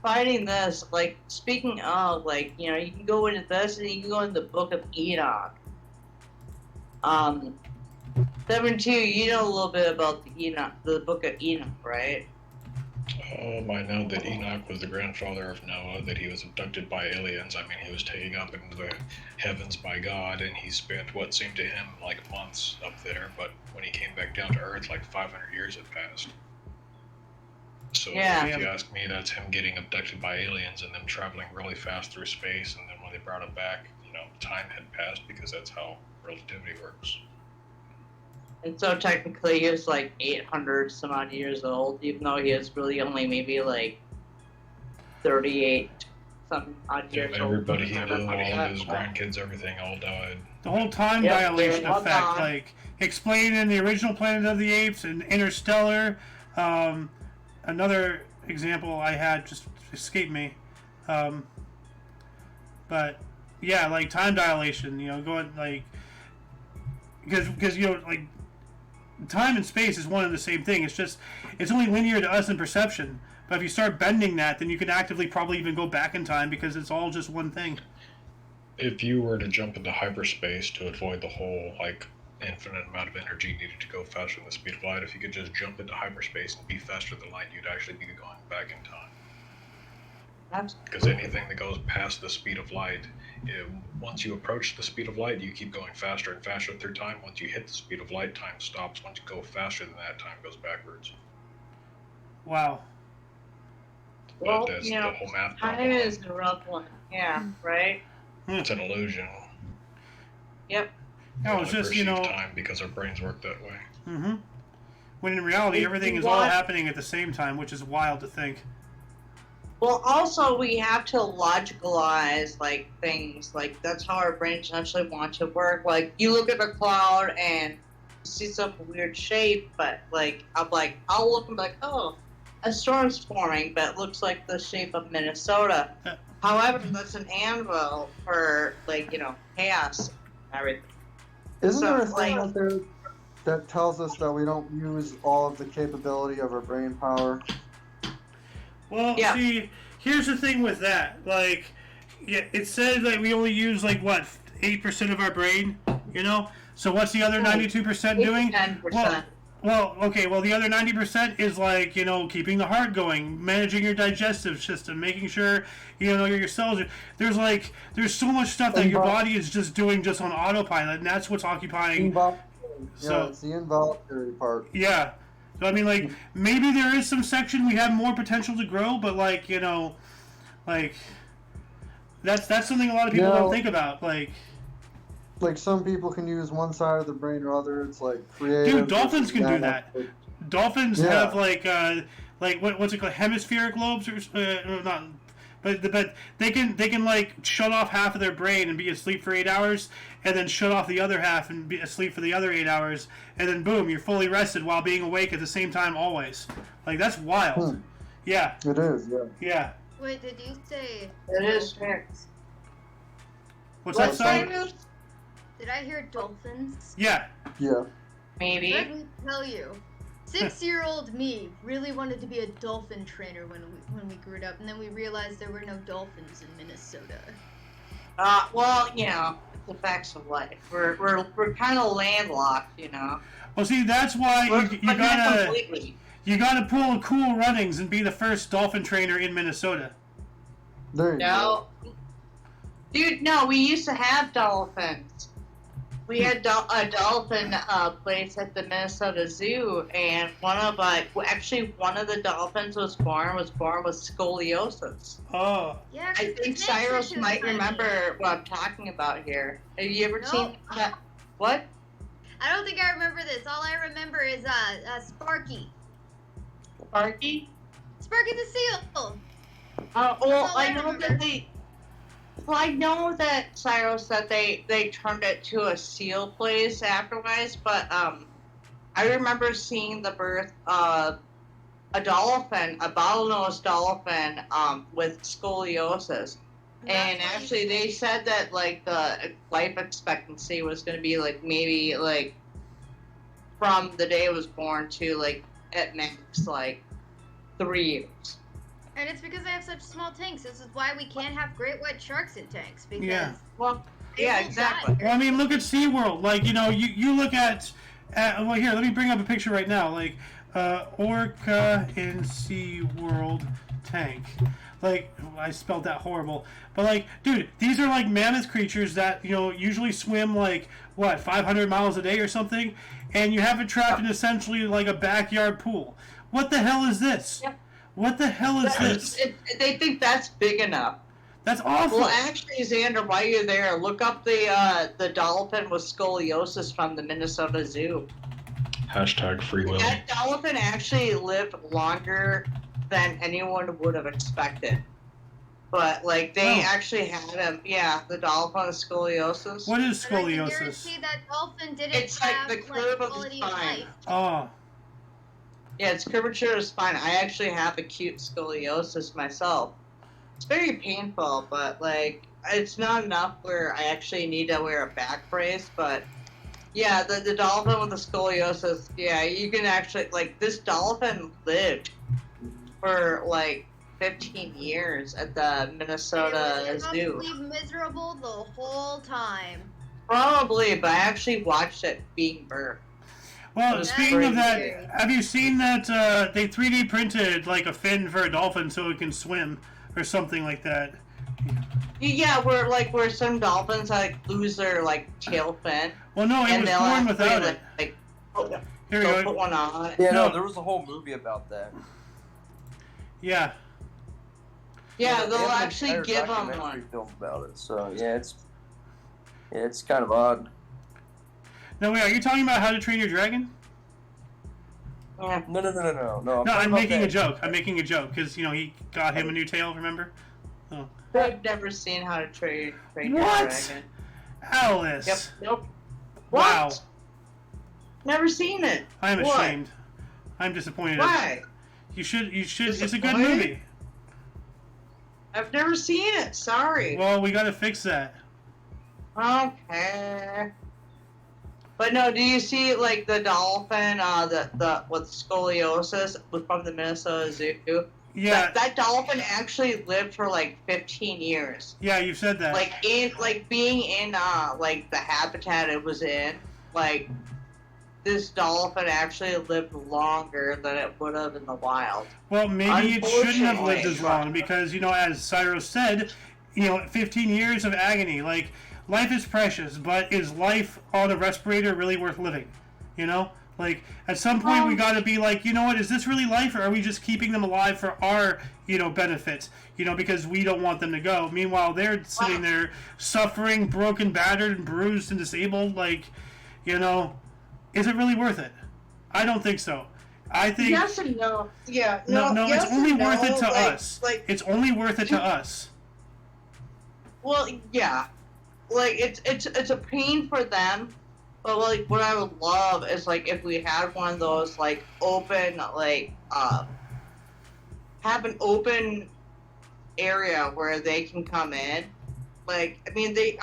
Speaker 1: finding this, like speaking of, like you can go into this and you can go into the Book of Enoch. 7-2, you know a little bit about the Book of Enoch, right?
Speaker 3: I know that Enoch was the grandfather of Noah, that he was abducted by aliens. I mean, he was taken up into the heavens by God, and he spent what seemed to him like months up there, but when he came back down to Earth, like 500 years had passed. So if you ask me, that's him getting abducted by aliens and them traveling really fast through space, and then when they brought him back, time had passed because that's how relativity works.
Speaker 1: And so technically he was like 800 some odd years old, even though he was really only maybe like 38 some odd years old.
Speaker 3: Everybody he knew, all of his grandkids, everything all died.
Speaker 2: The whole time dilation effect, like explained in the original Planet of the Apes and Interstellar. Another example I had just escaped me. But yeah, like time dilation, going like because like time and space is one and the same thing. It's only linear to us in perception. But if you start bending that, then you can actively probably even go back in time because it's all just one thing.
Speaker 3: If you were to jump into hyperspace to avoid the whole infinite amount of energy needed to go faster than the speed of light, if you could just jump into hyperspace and be faster than light, you'd actually be going back in time. Because anything that goes past the speed of light, once you approach the speed of light, you keep going faster and faster through time. Once you hit the speed of light, time stops. Once you go faster than that, time goes backwards.
Speaker 2: Wow.
Speaker 1: Well,
Speaker 3: that's the whole math
Speaker 1: time
Speaker 3: problem.
Speaker 1: is a rough one. Yeah, right?
Speaker 3: It's an illusion.
Speaker 1: Yep.
Speaker 2: No, it's just,
Speaker 3: time because our brains work that way.
Speaker 2: Mm-hmm. When in reality, everything is all happening at the same time, which is wild to think.
Speaker 1: Well, also, we have to logicalize, things. That's how our brains actually want to work. You look at a cloud and see some weird shape, but, I'll look and be like, oh, a storm's forming, but it looks like the shape of Minnesota. However, that's an anvil for, chaos and everything.
Speaker 4: Isn't there a thing out there that tells us that we don't use all of the capability of our brain power?
Speaker 2: Well, see, here's the thing with that. It says that we only use, 8% of our brain, So what's the other 92% doing?
Speaker 1: 10%.
Speaker 2: Well, okay, the other 90% is keeping the heart going, managing your digestive system, making sure, your cells are, there's so much stuff that your body is just doing just on autopilot, and that's what's occupying.
Speaker 4: It's the involuntary part.
Speaker 2: Yeah. So, I mean, maybe there is some section we have more potential to grow, but, That's something a lot of people
Speaker 4: Yeah.
Speaker 2: don't think about. Like
Speaker 4: some people can use one side of the brain or other. It's like creative.
Speaker 2: dude, dolphins
Speaker 4: versus
Speaker 2: can do
Speaker 4: math.
Speaker 2: that. Dolphins
Speaker 4: Yeah.
Speaker 2: have what's it called, hemispheric lobes or not, but they can like shut off half of their brain and be asleep for 8 hours, and then shut off the other half and be asleep for the other 8 hours, and then boom, you're fully rested while being awake at the same time always. Like that's wild. Yeah,
Speaker 4: It is, yeah.
Speaker 2: yeah.
Speaker 6: Wait, did you say?
Speaker 1: It is fair.
Speaker 2: What's that,
Speaker 1: What's
Speaker 2: sorry?
Speaker 1: that?
Speaker 6: Did I hear dolphins?
Speaker 2: Yeah.
Speaker 4: Yeah.
Speaker 1: Maybe.
Speaker 6: Let me tell you, 6-year-old me really wanted to be a dolphin trainer when we grew up, and then we realized there were no dolphins in Minnesota.
Speaker 1: Well, you know, the facts of life. We're kind of landlocked, you know.
Speaker 2: Well, see, that's why you
Speaker 1: But not
Speaker 2: gotta
Speaker 1: completely.
Speaker 2: you gotta pull a cool runnings and be the first dolphin trainer in Minnesota.
Speaker 4: There you go.
Speaker 1: No, dude, no. We used to have dolphins. We had a dolphin place at the Minnesota Zoo, and one of the dolphins was born with scoliosis.
Speaker 2: Oh.
Speaker 6: Yeah, 'cause
Speaker 1: I
Speaker 6: his
Speaker 1: think
Speaker 6: name's
Speaker 1: Cyrus
Speaker 6: such a
Speaker 1: might
Speaker 6: funny-
Speaker 1: remember what I'm talking about here. Have you ever
Speaker 6: No.
Speaker 1: seen that? What?
Speaker 6: I don't think I remember this. All I remember is Sparky.
Speaker 1: Sparky?
Speaker 6: Sparky the seal.
Speaker 1: Well,
Speaker 6: That's all I
Speaker 1: I know
Speaker 6: remember.
Speaker 1: that they. Well, I know that Cyrus that they turned it to a seal place afterwards, but I remember seeing the birth of a dolphin, a bottlenose dolphin, with scoliosis. And
Speaker 6: That's what
Speaker 1: actually,
Speaker 6: you
Speaker 1: they said that like the life expectancy was going to be like maybe like from the day it was born to like at max like 3 years.
Speaker 6: And it's because they have such small tanks. This is why we can't have great white sharks in tanks. Because
Speaker 2: Yeah.
Speaker 1: Well,
Speaker 6: they
Speaker 1: yeah,
Speaker 6: will
Speaker 1: exactly.
Speaker 6: die.
Speaker 2: Well, I mean, look at SeaWorld. Like, you know, you look at well, here, let me bring up a picture right now. Like, orca in SeaWorld tank. Like, I spelled that horrible. But, like, dude, these are, like, mammoth creatures that, you know, usually swim, like, what, 500 miles a day or something? And you have it trapped in essentially, like, a backyard pool. What the hell is this?
Speaker 1: Yep.
Speaker 2: What the hell is this?
Speaker 1: They think that's big enough.
Speaker 2: That's awful.
Speaker 1: Well, actually, Xander, while you're there, look up the dolphin with scoliosis from the Minnesota Zoo.
Speaker 3: Hashtag free will.
Speaker 1: That dolphin actually lived longer than anyone would have expected. But like they actually had him, yeah, the dolphin with scoliosis.
Speaker 2: What is
Speaker 6: And I can
Speaker 2: scoliosis?
Speaker 6: guarantee that dolphin didn't
Speaker 1: It's like
Speaker 6: have
Speaker 1: the curve of the
Speaker 6: quality of
Speaker 1: spine.
Speaker 6: life.
Speaker 2: Oh.
Speaker 1: Yeah, it's curvature of spine. I actually have acute scoliosis myself. It's very painful, but like it's not enough where I actually need to wear a back brace. But yeah, the dolphin with the scoliosis, yeah, you can actually like this dolphin lived for like 15 years at the Minnesota
Speaker 6: It was
Speaker 1: Zoo.
Speaker 6: probably miserable the whole time.
Speaker 1: Probably, but I actually watched it being birthed.
Speaker 2: Well,
Speaker 1: That's
Speaker 2: speaking of that,
Speaker 6: scary.
Speaker 2: have you seen that they 3D printed like a fin for a dolphin so it can swim or something like that?
Speaker 1: Yeah, where some dolphins like lose their like tail fin.
Speaker 2: Well, no, it
Speaker 1: And
Speaker 2: was
Speaker 1: they'll
Speaker 2: born
Speaker 1: actually,
Speaker 2: without it.
Speaker 1: like oh,
Speaker 2: Here we
Speaker 1: they'll put
Speaker 2: go.
Speaker 1: one on.
Speaker 5: Yeah,
Speaker 2: No.
Speaker 5: no, there was a whole movie about that.
Speaker 2: Yeah.
Speaker 1: Yeah,
Speaker 5: they
Speaker 1: they'll
Speaker 5: have an
Speaker 1: actually
Speaker 5: entire
Speaker 1: give them
Speaker 5: documentary
Speaker 1: one.
Speaker 5: film about it. So yeah, it's kind of odd.
Speaker 2: No, wait, are you talking about How to Train Your Dragon?
Speaker 1: Yeah.
Speaker 5: No.
Speaker 2: No, I'm making a joke. I'm making a joke because, you know, he got him a new tail, remember?
Speaker 1: I've never seen How to Train Your
Speaker 2: What?
Speaker 1: Dragon.
Speaker 2: Alice.
Speaker 1: Yep. Nope.
Speaker 2: Wow.
Speaker 1: What? Never seen it.
Speaker 2: I'm
Speaker 1: What?
Speaker 2: ashamed. I'm disappointed.
Speaker 1: Why?
Speaker 2: You should, it's a good
Speaker 1: Disappointed?
Speaker 2: movie.
Speaker 1: I've never seen it. Sorry.
Speaker 2: Well, we gotta fix that.
Speaker 1: Okay. But no, do you see like the dolphin, the with scoliosis was from the Minnesota Zoo?
Speaker 2: Yeah,
Speaker 1: That dolphin actually lived for like 15 years.
Speaker 2: yeah, you've said that.
Speaker 1: Like being in like the habitat it was in, like this dolphin actually lived longer than it would have in the wild.
Speaker 2: Well, maybe it shouldn't have lived as
Speaker 1: Unfortunately.
Speaker 2: long because, you know, as Cyrus said, you know, 15 years of agony. Like, life is precious, but is life on a respirator really worth living? You know? Like, at some point, we got to be like, you know what? Is this really life, or are we just keeping them alive for our, benefit? Because we don't want them to go. Meanwhile, they're sitting there suffering, broken, battered, and bruised and disabled. Like, is it really worth it? I don't think so. I think
Speaker 1: yes and no. Yeah.
Speaker 2: no.
Speaker 1: Yes
Speaker 2: It's only
Speaker 1: and
Speaker 2: worth it to
Speaker 1: no,
Speaker 2: us. It's only worth it to us.
Speaker 1: Well, yeah. Like it's a pain for them, but like what I would love is like if we had one of those like open have an open area where they can come in. Like I mean they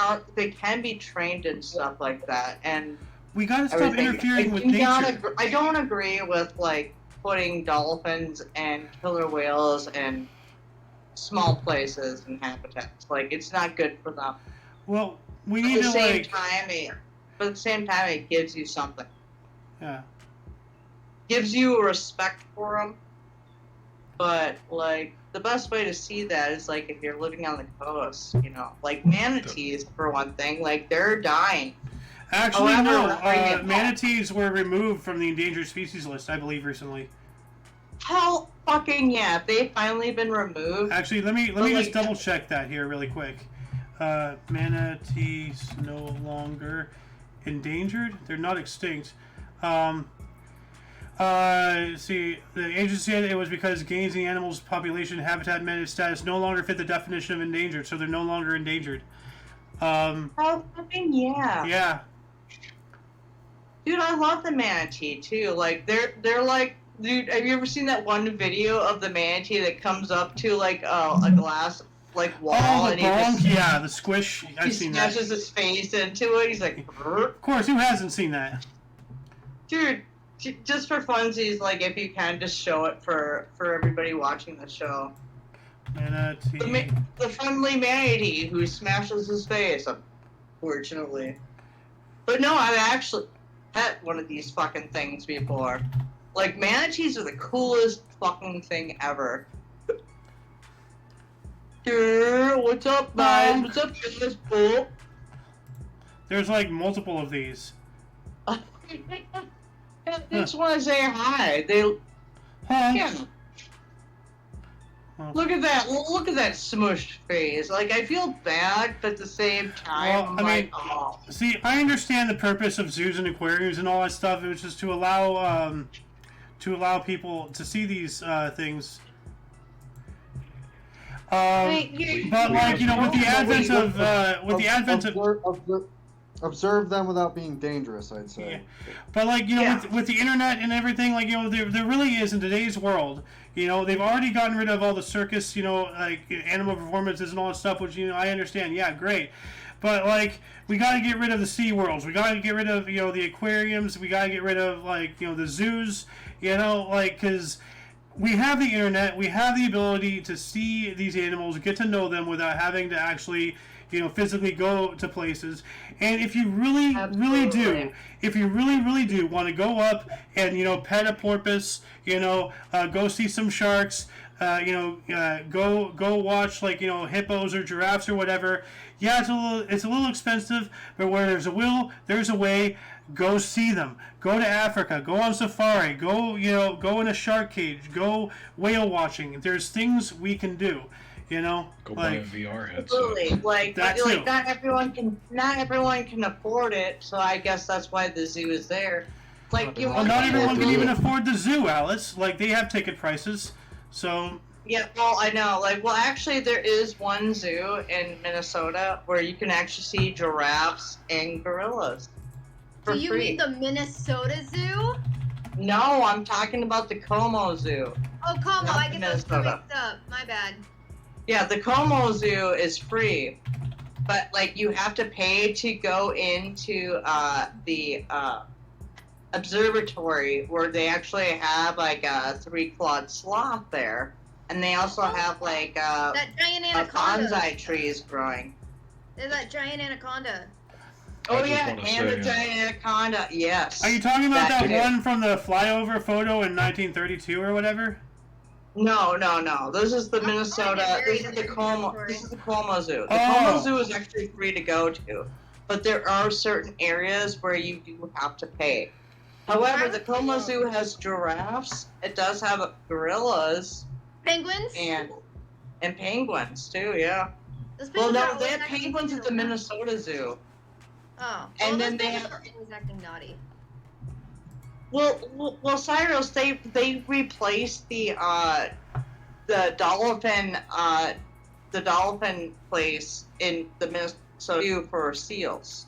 Speaker 1: can be trained and stuff like that, and
Speaker 2: we gotta stop
Speaker 1: everything.
Speaker 2: interfering with nature.
Speaker 1: I don't agree with like putting dolphins and killer whales in small places and habitats. Like it's not good for them.
Speaker 2: Well, we need to like.
Speaker 1: But at the same time, it gives you something.
Speaker 2: Yeah.
Speaker 1: Gives you a respect for them. But like the best way to see that is like if you're living on the coast, like manatees for one thing, like they're dying.
Speaker 2: Actually, no. Manatees were removed from the endangered species list, I believe, recently.
Speaker 1: Hell, fucking yeah! They've finally been removed.
Speaker 2: Actually, let me just double check that here really quick. Manatees no longer endangered. They're not extinct. See, the agency said it was because gains in the animal's population habitat managed status no longer fit the definition of endangered, so they're no longer endangered.
Speaker 1: Oh, fucking yeah.
Speaker 2: Yeah.
Speaker 1: Dude, I love the manatee too. Like they're like, dude, have you ever seen that one video of the manatee that comes up to like a glass wall and
Speaker 2: the squish. I've seen that.
Speaker 1: He smashes his face into it. He's like, brr.
Speaker 2: Of course, who hasn't seen that?
Speaker 1: Dude, just for funsies, like if you can, just show it for everybody watching the show.
Speaker 2: Manatee.
Speaker 1: The friendly manatee who smashes his face, unfortunately. But no, I've actually pet one of these fucking things before. Like, manatees are the coolest fucking thing ever. What's up, guys? What's up, guys? Cool.
Speaker 2: There's like multiple of these.
Speaker 1: They just want to say hi. Yeah. Look at that! Look at that smushed face. Like I feel bad, but at the same time,
Speaker 2: well, see, I understand the purpose of zoos and aquariums and all that stuff. It was just to allow people to see these things. But like with the advent of
Speaker 4: observe them without being dangerous, I'd say.
Speaker 2: Yeah. But like with the internet and everything, like there really is in today's world. They've already gotten rid of all the circus, like animal performances and all that stuff, which I understand. Yeah, great. But like we got to get rid of the SeaWorlds. We got to get rid of the aquariums. We got to get rid of like the zoos. Because we have the internet. We have the ability to see these animals, get to know them without having to actually physically go to places. And if you really do want to go up and pet a porpoise, go see some sharks, go watch like hippos or giraffes or whatever. Yeah, it's a little expensive, but where there's a will, there's a way. Go see them. Go to Africa. Go on safari. Go in a shark cage. Go whale watching. There's things we can do.
Speaker 3: Go buy a VR headset.
Speaker 1: Absolutely. Like not everyone can afford it, so I guess that's why the zoo is there. Like
Speaker 2: not everyone can even afford the zoo, Alice. Like they have ticket prices. So
Speaker 1: yeah, well I know. Actually there is one zoo in Minnesota where you can actually see giraffes and gorillas.
Speaker 6: Do you mean the Minnesota Zoo?
Speaker 1: No, I'm talking about the Como Zoo.
Speaker 6: Oh, Como,
Speaker 1: Not
Speaker 6: I guess I was
Speaker 1: Minnesota.
Speaker 6: mixed up. My bad.
Speaker 1: Yeah, the Como Zoo is free, but like you have to pay to go into the observatory where they actually have like a 3-clawed sloth there, and they also have like
Speaker 6: that giant anaconda.
Speaker 1: bonsai trees growing.
Speaker 6: There's that giant anaconda.
Speaker 1: Oh yeah, and the giant anaconda. Yes.
Speaker 2: Are you talking about that one from the flyover photo in 1932 or whatever?
Speaker 1: No. This is the Minnesota. This is the Como. This is the Como Zoo. The
Speaker 2: Oh.
Speaker 1: Como Zoo is actually free to go to, but there are certain areas where you do have to pay. However, the Como Zoo has giraffes. It does have gorillas
Speaker 6: Penguins?
Speaker 1: and penguins too. Yeah.
Speaker 6: Those
Speaker 1: Well,
Speaker 6: penguins are
Speaker 1: no,
Speaker 6: always
Speaker 1: they have
Speaker 6: acting
Speaker 1: penguins at the
Speaker 6: naughty.
Speaker 1: Minnesota Zoo.
Speaker 6: Oh.
Speaker 1: And
Speaker 6: Well,
Speaker 1: then
Speaker 6: those
Speaker 1: they
Speaker 6: penguins
Speaker 1: have.
Speaker 6: are always acting naughty.
Speaker 1: Well, Cyrus, they replaced the dolphin place in the Minnesota Zoo for seals.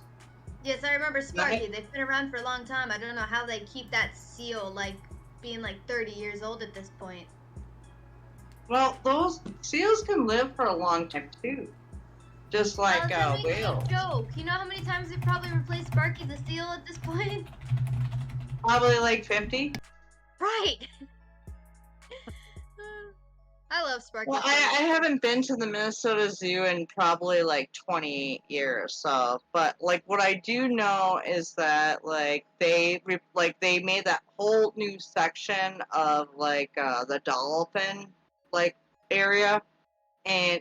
Speaker 6: Yes, I remember Sparky.
Speaker 1: Right.
Speaker 6: They've been around for a long time. I don't know how they keep that seal, like, being like 30 years old at this point.
Speaker 1: Well, those seals can live for a long time too, just like
Speaker 6: that makes
Speaker 1: whales.
Speaker 6: a joke. You know how many times they've probably replaced Sparky the seal at this point?
Speaker 1: Probably like 50.
Speaker 6: Right. I love Sparky.
Speaker 1: Well, I haven't been to the Minnesota Zoo in probably like 20 years. So, but like what I do know is that like they made that whole new section of like the dolphin like area, and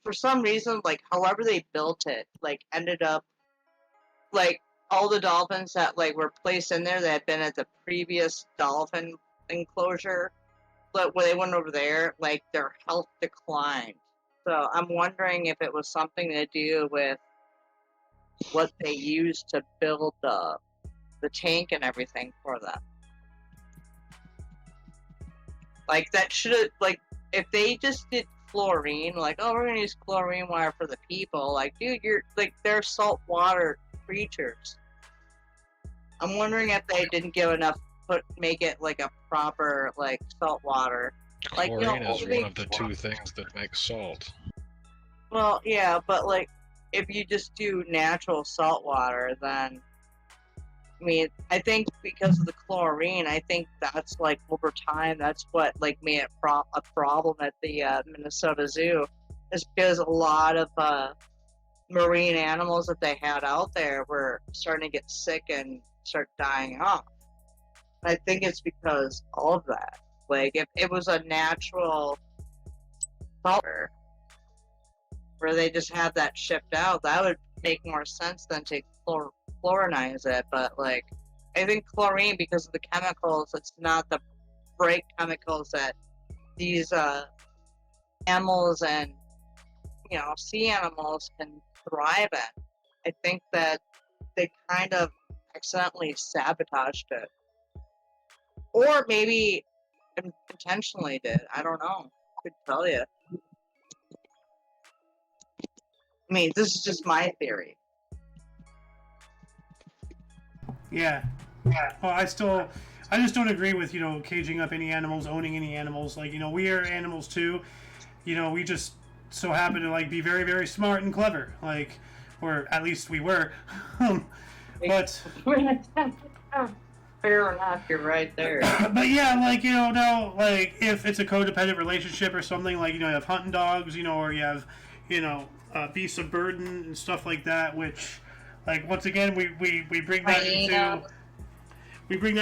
Speaker 1: for some reason, like however they built it, like ended up like all the dolphins that like were placed in there that had been at the previous dolphin enclosure, but when they went over there, like their health declined. So I'm wondering if it was something to do with what they used to build the tank and everything for them. Like that should have like if they just did chlorine, like oh we're gonna use chlorine water for the people, like dude you're like they're saltwater creatures. I'm wondering if they didn't give enough make it like a proper like salt water. Like,
Speaker 3: Chlorine
Speaker 1: you know,
Speaker 3: is one of the two things that make salt.
Speaker 1: Well, yeah, but like if you just do natural salt water, then I mean, I think because of the chlorine, I think that's like over time, that's what like made it a problem at the Minnesota Zoo, is because a lot of marine animals that they had out there were starting to get sick and start dying off. I think it's because all of that. Like, if it was a natural salter where they just have that shipped out, that would make more sense than to chlorinize it. But, like, I think chlorine, because of the chemicals, it's not the great chemicals that these animals and, you know, sea animals can thrive in. I think that they kind of accidentally sabotaged it. Or maybe intentionally did. I don't know. I could tell you. I mean, this is just my theory.
Speaker 2: Yeah. Well, I just don't agree with, you know, caging up any animals, owning any animals. Like, you know, we are animals too. You know, we just so happen to, like, be very, very smart and clever. Like, or at least we were. But...
Speaker 1: Fair enough, you're right there.
Speaker 2: But yeah, like, you know, now, like, if it's a codependent relationship or something, like, you know, you have hunting dogs, you know, or you have, you know, beasts of burden and stuff like that, which, like, once again, we bring that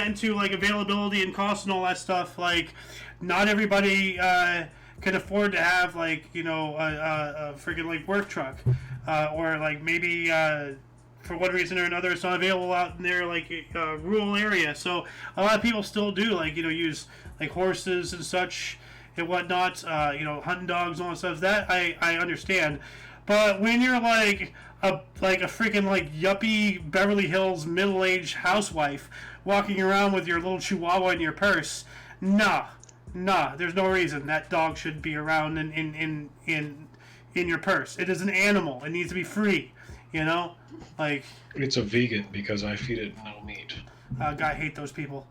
Speaker 2: into, like, availability and cost and all that stuff. Like, not everybody can afford to have, like, you know, a freaking, like, work truck, or, like, maybe, for one reason or another, it's not available out in their, like, rural area. So a lot of people still do, like, you know, use, like, horses and such and whatnot, you know, hunting dogs and all that stuff. That I understand. But when you're, like a freaking, like, yuppie Beverly Hills middle-aged housewife walking around with your little chihuahua in your purse, nah, there's no reason that dog should be around in your purse. It is an animal. It needs to be free, you know? Like,
Speaker 3: it's a vegan because I feed it no meat.
Speaker 2: I hate those people.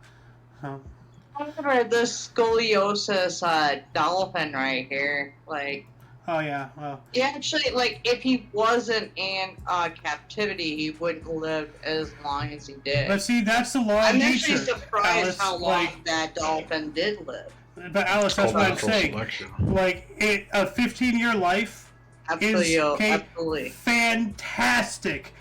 Speaker 1: However, this scoliosis dolphin right here, like,
Speaker 2: Oh yeah, well.
Speaker 1: he actually, like, if he wasn't in captivity, he wouldn't live as long as he did.
Speaker 2: But see, that's the law of
Speaker 1: I'm
Speaker 2: nature.
Speaker 1: actually surprised
Speaker 2: Alice,
Speaker 1: how long
Speaker 2: like,
Speaker 1: that dolphin did live.
Speaker 2: But Alice, that's what I'm
Speaker 3: Natural
Speaker 2: saying.
Speaker 3: selection.
Speaker 2: Like, a 15-year life
Speaker 1: Absolutely,
Speaker 2: is okay,
Speaker 1: absolutely.
Speaker 2: fantastic,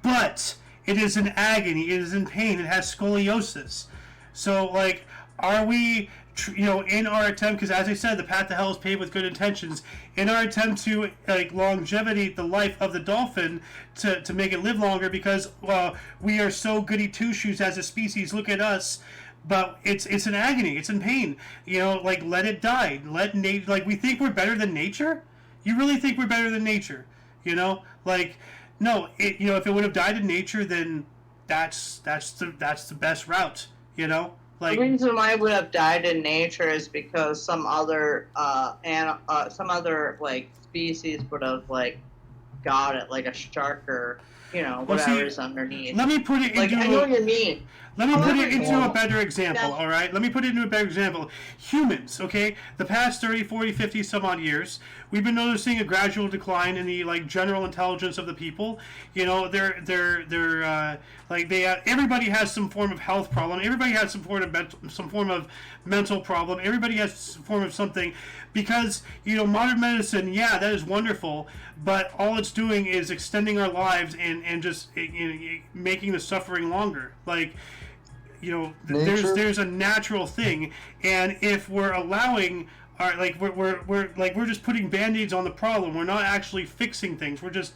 Speaker 2: but it is in agony. It is in pain. It has scoliosis. So, like, are we in our attempt, because as I said, the path to hell is paved with good intentions. In our attempt to longevity the life of the dolphin, to make it live longer, because we are so goody two shoes as a species. Look at us, but it's in agony. It's in pain. Let it die. We think we're better than nature. You really think we're better than nature? No. If it would have died in nature, then that's the best route. The
Speaker 1: reason why it would have died in nature is because some other species would have got it, like a shark or whatever's underneath.
Speaker 2: Let me put it into
Speaker 1: I know what you mean.
Speaker 2: Let me put it into a better example, all right? Let me put it into a better example. Humans, okay? The past 30, 40, 50 some odd years, we've been noticing a gradual decline in the general intelligence of the people. Everybody has some form of health problem. Everybody has some form of mental problem. Everybody has some form of something, because modern medicine, yeah, that is wonderful, but all it's doing is extending our lives and just making the suffering longer. There's a natural thing, and if we're allowing we're just putting band-aids on the problem. We're not actually fixing things. We're just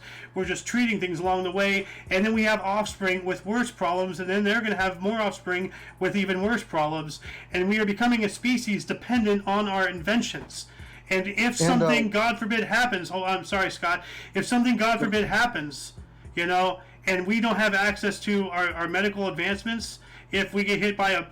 Speaker 2: treating things along the way, and then we have offspring with worse problems, and then they're going to have more offspring with even worse problems, and we are becoming a species dependent on our inventions. And if something, God forbid, happens, I'm sorry, Scott, if something, God forbid, happens, and we don't have access to our medical advancements, if we get hit by a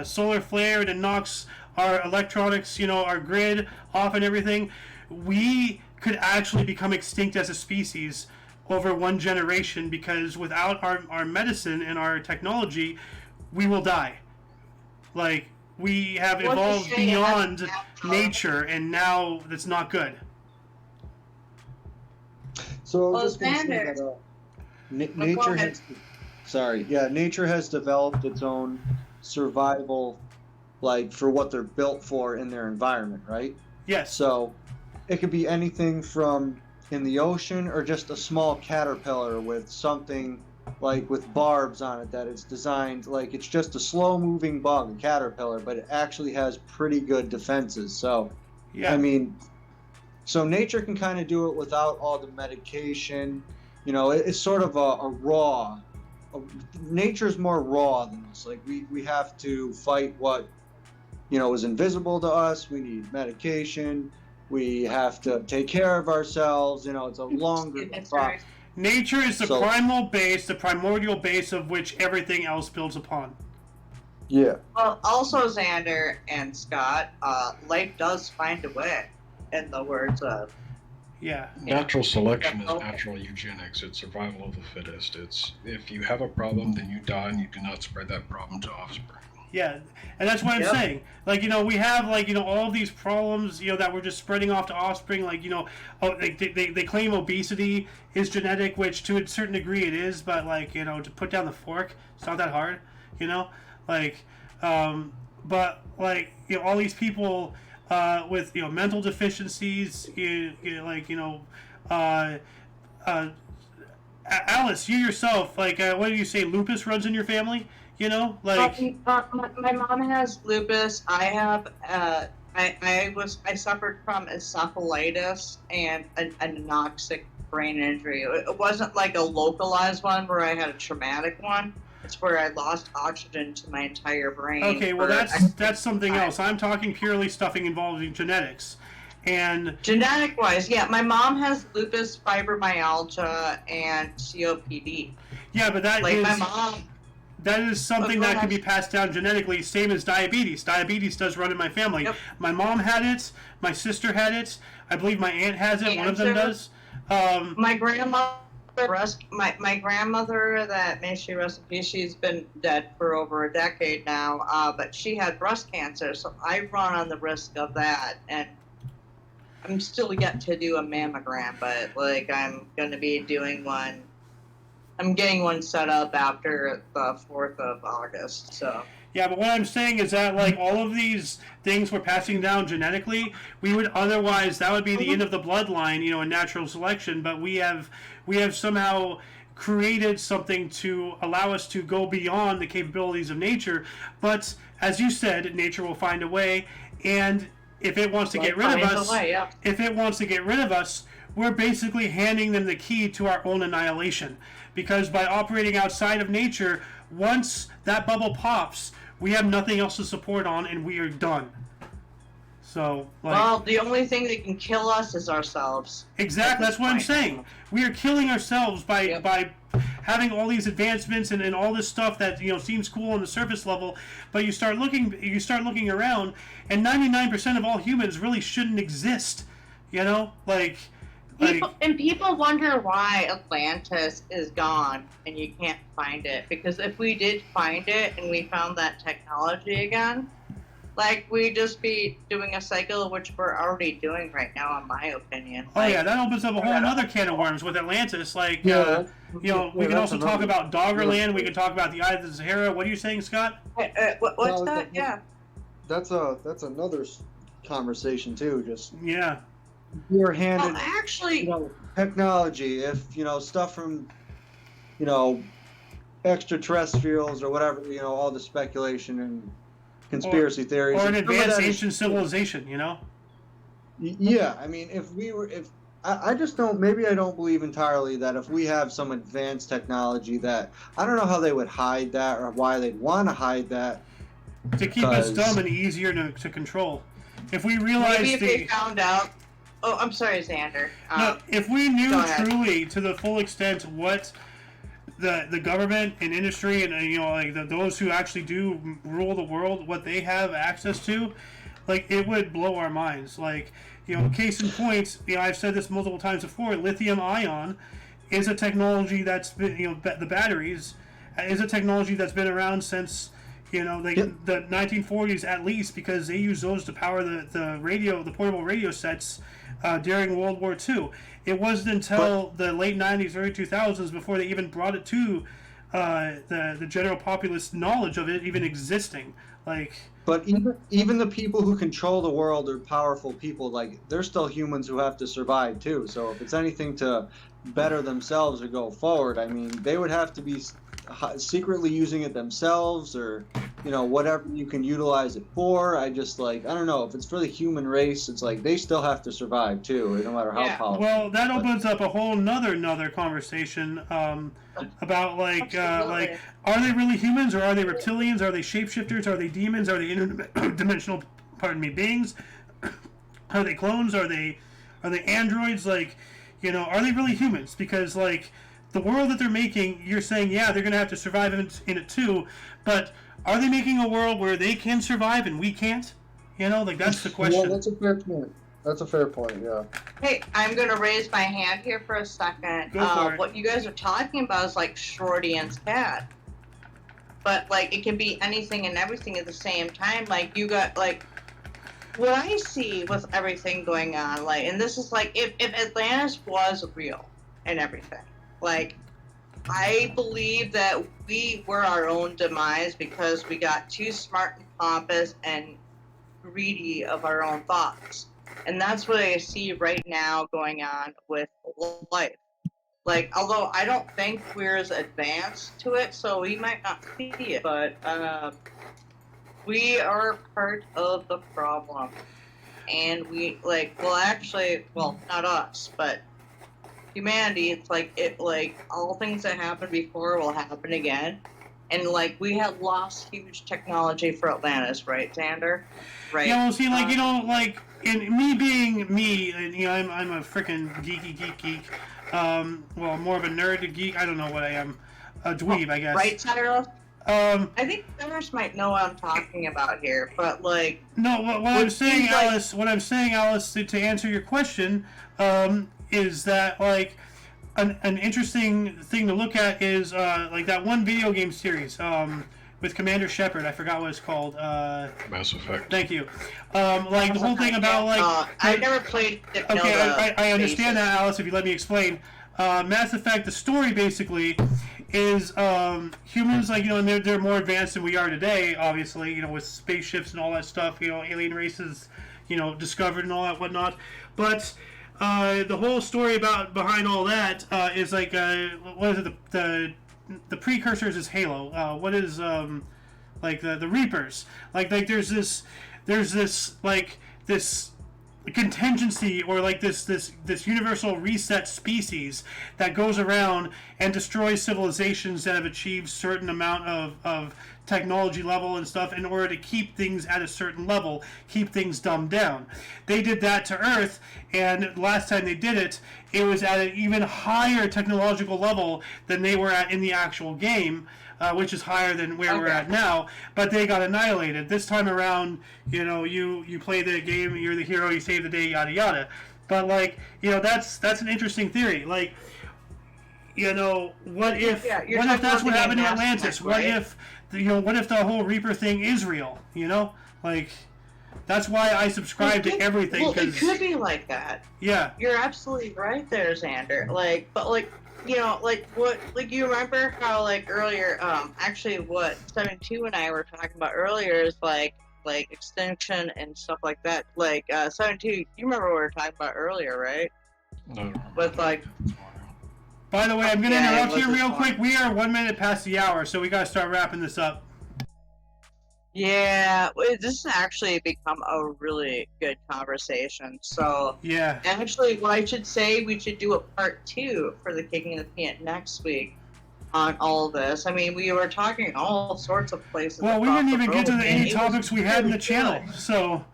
Speaker 2: solar flare and it knocks our electronics, our grid off and everything, we could actually become extinct as a species over one generation, because without our medicine and our technology, we will die. We have evolved beyond nature, and now that's not good.
Speaker 4: So I was just going to say that nature has... Sorry. Yeah, nature has developed its own survival, for what they're built for in their environment, right?
Speaker 2: Yes.
Speaker 4: So it could be anything from in the ocean, or just a small caterpillar with something with barbs on it that it's designed, it's just a slow-moving bug, a caterpillar, but it actually has pretty good defenses. So, yeah. So nature can kind of do it without all the medication. It's sort of a raw... Nature's more raw than us. We have to fight what is invisible to us. We need medication. We have to take care of ourselves. It's a longer process.
Speaker 2: Nature is the primal base, the primordial base of which everything else builds upon.
Speaker 4: Yeah.
Speaker 1: Well, also, Xander and Scott, life does find a way, in the words of...
Speaker 2: Yeah.
Speaker 3: Natural selection is natural eugenics. It's survival of the fittest. It's if you have a problem, then you die, and you do not spread that problem to offspring.
Speaker 2: Yeah, and that's what I'm saying. We have all of these problems, that we're just spreading off to offspring. They claim obesity is genetic, which to a certain degree it is, but to put down the fork, it's not that hard, all these people. With mental deficiencies, Alice, you yourself, what do you say? Lupus runs in your family,
Speaker 1: my mom has lupus. I have. I suffered from encephalitis and an anoxic brain injury. It wasn't a localized one where I had a traumatic one. It's where I lost oxygen to my entire brain.
Speaker 2: Okay, well that's something else. I'm talking purely stuffing involving genetics. And
Speaker 1: genetic-wise, yeah, my mom has lupus, fibromyalgia, and COPD.
Speaker 2: Yeah, but that is... my mom... That is something that can be passed down genetically, same as diabetes. Diabetes does run in my family. Yep. My mom had it. My sister had it. I believe my aunt has it. Cancer. One of them does.
Speaker 1: My grandmother... My grandmother, that may she rest in peace, she's been dead for over a decade now, but she had breast cancer, so I run on the risk of that, and I'm still yet to do a mammogram, but I'm going to be doing one. I'm getting one set up after the 4th of August, so...
Speaker 2: Yeah, but what I'm saying is that, all of these things we're passing down genetically, we would otherwise, that would be the end of the bloodline, in natural selection, but we have somehow created something to allow us to go beyond the capabilities of nature. But as you said, nature will find a way, and if it wants to get rid of us, if it wants to get rid of us, we're basically handing them the key to our own annihilation. Because by operating outside of nature, once that bubble pops, we have nothing else to support on, and we are done. So, like,
Speaker 1: well, the only thing that can kill us is ourselves.
Speaker 2: exactly, that's what I'm saying. We are killing ourselves by having all these advancements and all this stuff that seems cool on the surface level, but you start looking around, and 99% of all humans really shouldn't exist.
Speaker 1: People wonder why Atlantis is gone and you can't find it. Because if we did find it and we found that technology again, like, we'd just be doing a cycle, which we're already doing right now, in my opinion.
Speaker 2: Oh yeah, that opens up a whole other can of worms with Atlantis. Like, we can also talk about Doggerland. We can talk about the Eye of the Sahara. What are you saying, Scott?
Speaker 1: What's that? Yeah.
Speaker 4: That's another conversation too. Just
Speaker 2: yeah.
Speaker 4: You're handed
Speaker 1: actually
Speaker 4: technology. If stuff from extraterrestrials or whatever. All the speculation and conspiracy theories,
Speaker 2: or an advanced ancient civilization.
Speaker 4: Yeah, I mean, I just don't. Maybe I don't believe entirely that if we have some advanced technology, that I don't know how they would hide that or why they'd want to hide that.
Speaker 2: To keep us dumb and easier to control. If we realized
Speaker 1: maybe if they found out. Oh, I'm sorry, Xander.
Speaker 2: No, if we knew truly to the full extent what the government and industry and those who actually do rule the world, what they have access to, like, it would blow our minds. Like, case in point, I've said this multiple times before. Lithium ion is a technology that's been, the batteries is a technology that's been around since the 1940s at least, because they use those to power the portable radio sets during World War II. It wasn't until the late 90s, early 2000s before they even brought it to the general populace knowledge of it even existing.
Speaker 4: But even the people who control the world are powerful people. Like, they're still humans who have to survive too. So if it's anything to better themselves or go forward, I mean, they would have to be secretly using it themselves, or whatever you can utilize it for. I don't know, if it's for the human race, it's like they still have to survive too, no matter how powerful.
Speaker 2: Well, that opens up a whole another conversation about are they really humans, or are they reptilians? Are they shapeshifters? Are they demons? Are they interdimensional beings? Are they clones? Are they androids? Are they really humans? Because the world that they're making, you're saying, they're going to have to survive in it too, but are they making a world where they can survive and we can't? That's the question.
Speaker 4: Well, that's a fair point. That's a fair point, yeah.
Speaker 1: Hey, I'm going to raise my hand here for a second.
Speaker 2: Go for it.
Speaker 1: What you guys are talking about is like Schrödinger's cat. But, it can be anything and everything at the same time. You got, what I see with everything going on, and this is if Atlantis was real and everything, I believe that we were our own demise because we got too smart and pompous and greedy of our own thoughts. And that's what I see right now going on with life. Although I don't think we're as advanced to it, so we might not see it, but we are part of the problem. And we, not us, but humanity, it's all things that happened before will happen again. And we had lost huge technology for Atlantis, right, Xander? Right.
Speaker 2: Yeah, well, see, in me being me, and I'm a freaking geek. Well, more of a nerd geek. I don't know what I am. A dweeb, I guess.
Speaker 1: Right, Cyrus? I think others might know what I'm talking about here, but
Speaker 2: no. What I'm saying, Alice. What I'm saying, Alice, to answer your question, is that an interesting thing to look at is that one video game series with Commander Shepard. I forgot what it's called.
Speaker 3: Mass Effect.
Speaker 2: Thank you. The whole thing about
Speaker 1: I never played.
Speaker 2: Okay, I understand that, Alice. If you let me explain, Mass Effect. The story basically is humans, and they're more advanced than we are today. Obviously, with spaceships and all that stuff. Alien races, discovered and all that whatnot. But the whole story behind all that is like what is it? The precursors is Halo. What is like the Reapers? Like there's this like this contingency or like this universal reset species that goes around and destroys civilizations that have achieved certain amount of technology level and stuff in order to keep things at a certain level, keep things dumbed down. They did that to Earth, and last time they did it, it was at an even higher technological level than they were at in the actual game, which is higher than where we're at now, but they got annihilated. This time around, you know, you play the game, you're the hero, you save the day, yada yada. But like, you know, that's an interesting theory. Like, you know, what if that's what happened to Atlantis? Right? What if the whole Reaper thing is real? You know, like that's why I subscribe to everything.
Speaker 1: Well, it could be like that.
Speaker 2: Yeah,
Speaker 1: you're absolutely right there, Xander. Like, but like, you know, like what, like you remember how like earlier, actually what 72 and I were talking about earlier is like extinction and stuff like that. Like 72, you remember what we were talking about earlier, right?
Speaker 3: No.
Speaker 1: With like.
Speaker 2: By the way, I'm going to interrupt you real quick. We are 1 minute past the hour, so we got to start wrapping this up.
Speaker 1: Yeah, this has actually become a really good conversation. So,
Speaker 2: yeah.
Speaker 1: Actually, what I should say, we should do a part 2 for the Kicking the Peanut next week on all of this. I mean, we were talking all sorts of places.
Speaker 2: Well, we didn't even get to any topics we had in the channel. So,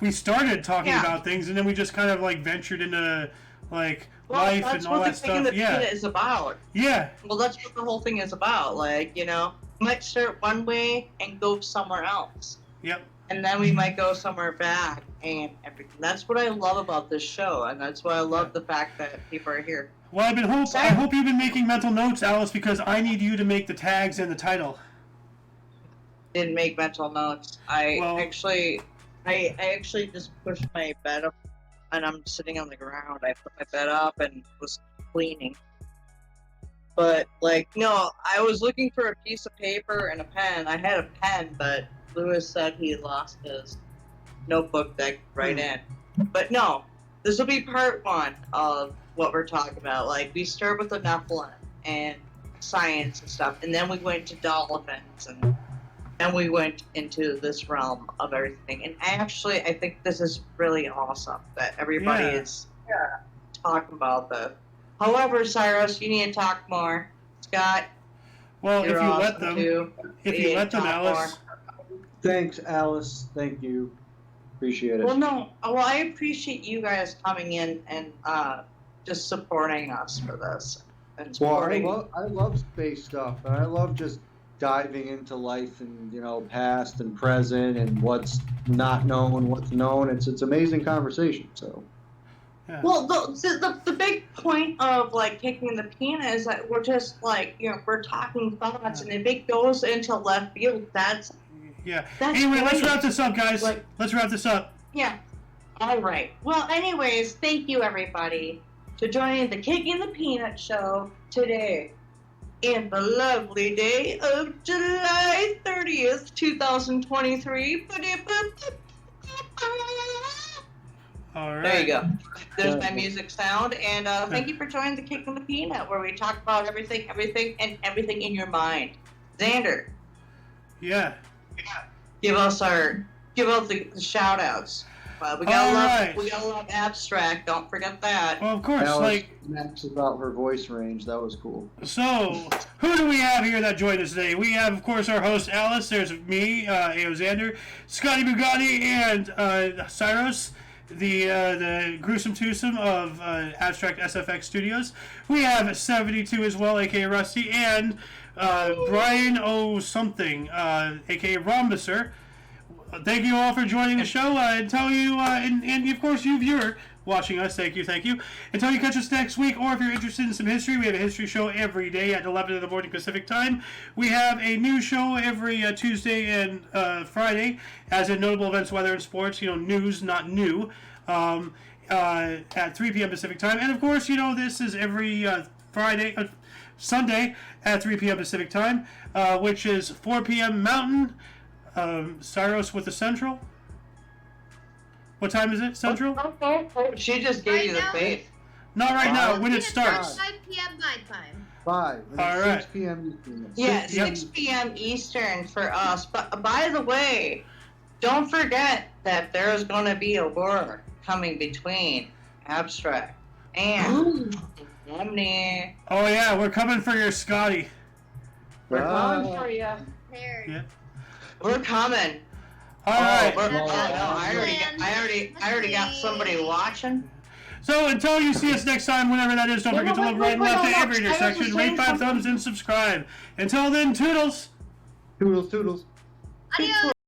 Speaker 2: we started talking about things, and then we just kind of like ventured into like life and all that stuff.
Speaker 1: That's what the Peanut is about.
Speaker 2: Yeah.
Speaker 1: Well, that's what the whole thing is about. Like, you know, we might start one way and go somewhere else.
Speaker 2: Yep.
Speaker 1: And then we might go somewhere back and everything. That's what I love about this show, and that's why I love the fact that people are here.
Speaker 2: Well, I hope you've been making mental notes, Alice, because I need you to make the tags and the title.
Speaker 1: Didn't make mental notes. I actually just pushed my bed up, and I'm sitting on the ground. I put my bed up and was cleaning. But, like, no, I was looking for a piece of paper and a pen. I had a pen, but Lewis said he lost his notebook that right in. But no, this will be part 1 of what we're talking about. Like, we started with the Nephilim and science and stuff, and then we went to dolphins, and then we went into this realm of everything. And actually, I think this is really awesome that everybody is talking about this. However, Cyrus, you need to talk more. Scott,
Speaker 2: well, if you
Speaker 1: awesome
Speaker 2: let them,
Speaker 1: too.
Speaker 2: if you let them, Alice.
Speaker 4: More. Thanks, Alice. Thank you. Appreciate it.
Speaker 1: Well, no. Well, I appreciate you guys coming in and just supporting us for this. And supporting...
Speaker 4: Well, I love space stuff, and I love just diving into life and, you know, past and present and what's not known, what's known. It's amazing conversation. So.
Speaker 2: Yeah.
Speaker 1: Well, the big point of like Kicking the Peanut is that we're just like, you know, we're talking thoughts, and if it goes into left field, that's
Speaker 2: anyway,
Speaker 1: great.
Speaker 2: let's wrap this up, guys. Let's wrap this up.
Speaker 1: Yeah. All right. Well, anyways, thank you everybody for joining the Kicking the Peanut show today, in the lovely day of July 30th, 2023.
Speaker 2: All right.
Speaker 1: There you go. There's my music sound, and thank you for joining the Kicking the Peanut, where we talk about everything in your mind. Xander.
Speaker 2: Yeah.
Speaker 1: Give out the shout outs. We got a lot of abstract. Don't forget that.
Speaker 2: Well, of course.
Speaker 4: Alice Max about her voice range. That was cool.
Speaker 2: So, who do we have here that joined us today? We have, of course, our host Alice. There's me, A.O. Xander, Scotty Bugatti, and Cyrus, the gruesome twosome of Abstract SFX Studios. We have 72 as well, aka Rusty, and Brian O. something, aka Rhombusser. Thank you all for joining the show. And tell you, and of course, you viewer watching us, thank you. Until you catch us next week, or if you're interested in some history, we have a history show every day at 11 in the morning Pacific time. We have a news show every Tuesday and Friday, as in notable events, weather, and sports. You know, news, not new. At 3 p.m. Pacific time, and of course, you know, this is every Sunday at 3 p.m. Pacific time, which is 4 p.m. Mountain. Cyrus with the Central. What time is it, Central?
Speaker 1: She just gave you the
Speaker 6: Right now?
Speaker 1: faith.
Speaker 2: Not right now,
Speaker 4: Five.
Speaker 2: when it
Speaker 6: It's about
Speaker 2: starts.
Speaker 6: 5 p.m. my time.
Speaker 4: 5. And
Speaker 2: All
Speaker 4: it's
Speaker 2: right.
Speaker 4: 6 p.m. Eastern.
Speaker 1: Yeah,
Speaker 2: 6
Speaker 1: 6 p.m. Eastern for us. But by the way, don't forget that there's going to be a war coming between Abstract and Omni.
Speaker 2: Oh yeah, we're coming for your Scotty.
Speaker 7: We're coming
Speaker 4: Ah.
Speaker 7: for you.
Speaker 6: There.
Speaker 2: Yeah.
Speaker 1: We're coming.
Speaker 2: Alright.
Speaker 1: Oh,
Speaker 6: That's
Speaker 1: I already got somebody watching.
Speaker 2: So until you see us next time, whenever that is, don't
Speaker 7: No,
Speaker 2: forget
Speaker 7: no,
Speaker 2: to look
Speaker 7: wait,
Speaker 2: right and
Speaker 7: wait,
Speaker 2: left
Speaker 7: no,
Speaker 2: at
Speaker 7: no.
Speaker 2: every
Speaker 7: I have to
Speaker 2: intersection,
Speaker 7: say
Speaker 2: rate 5
Speaker 7: something.
Speaker 2: thumbs and subscribe. Until then, toodles!
Speaker 4: Toodles, toodles.
Speaker 6: Adios.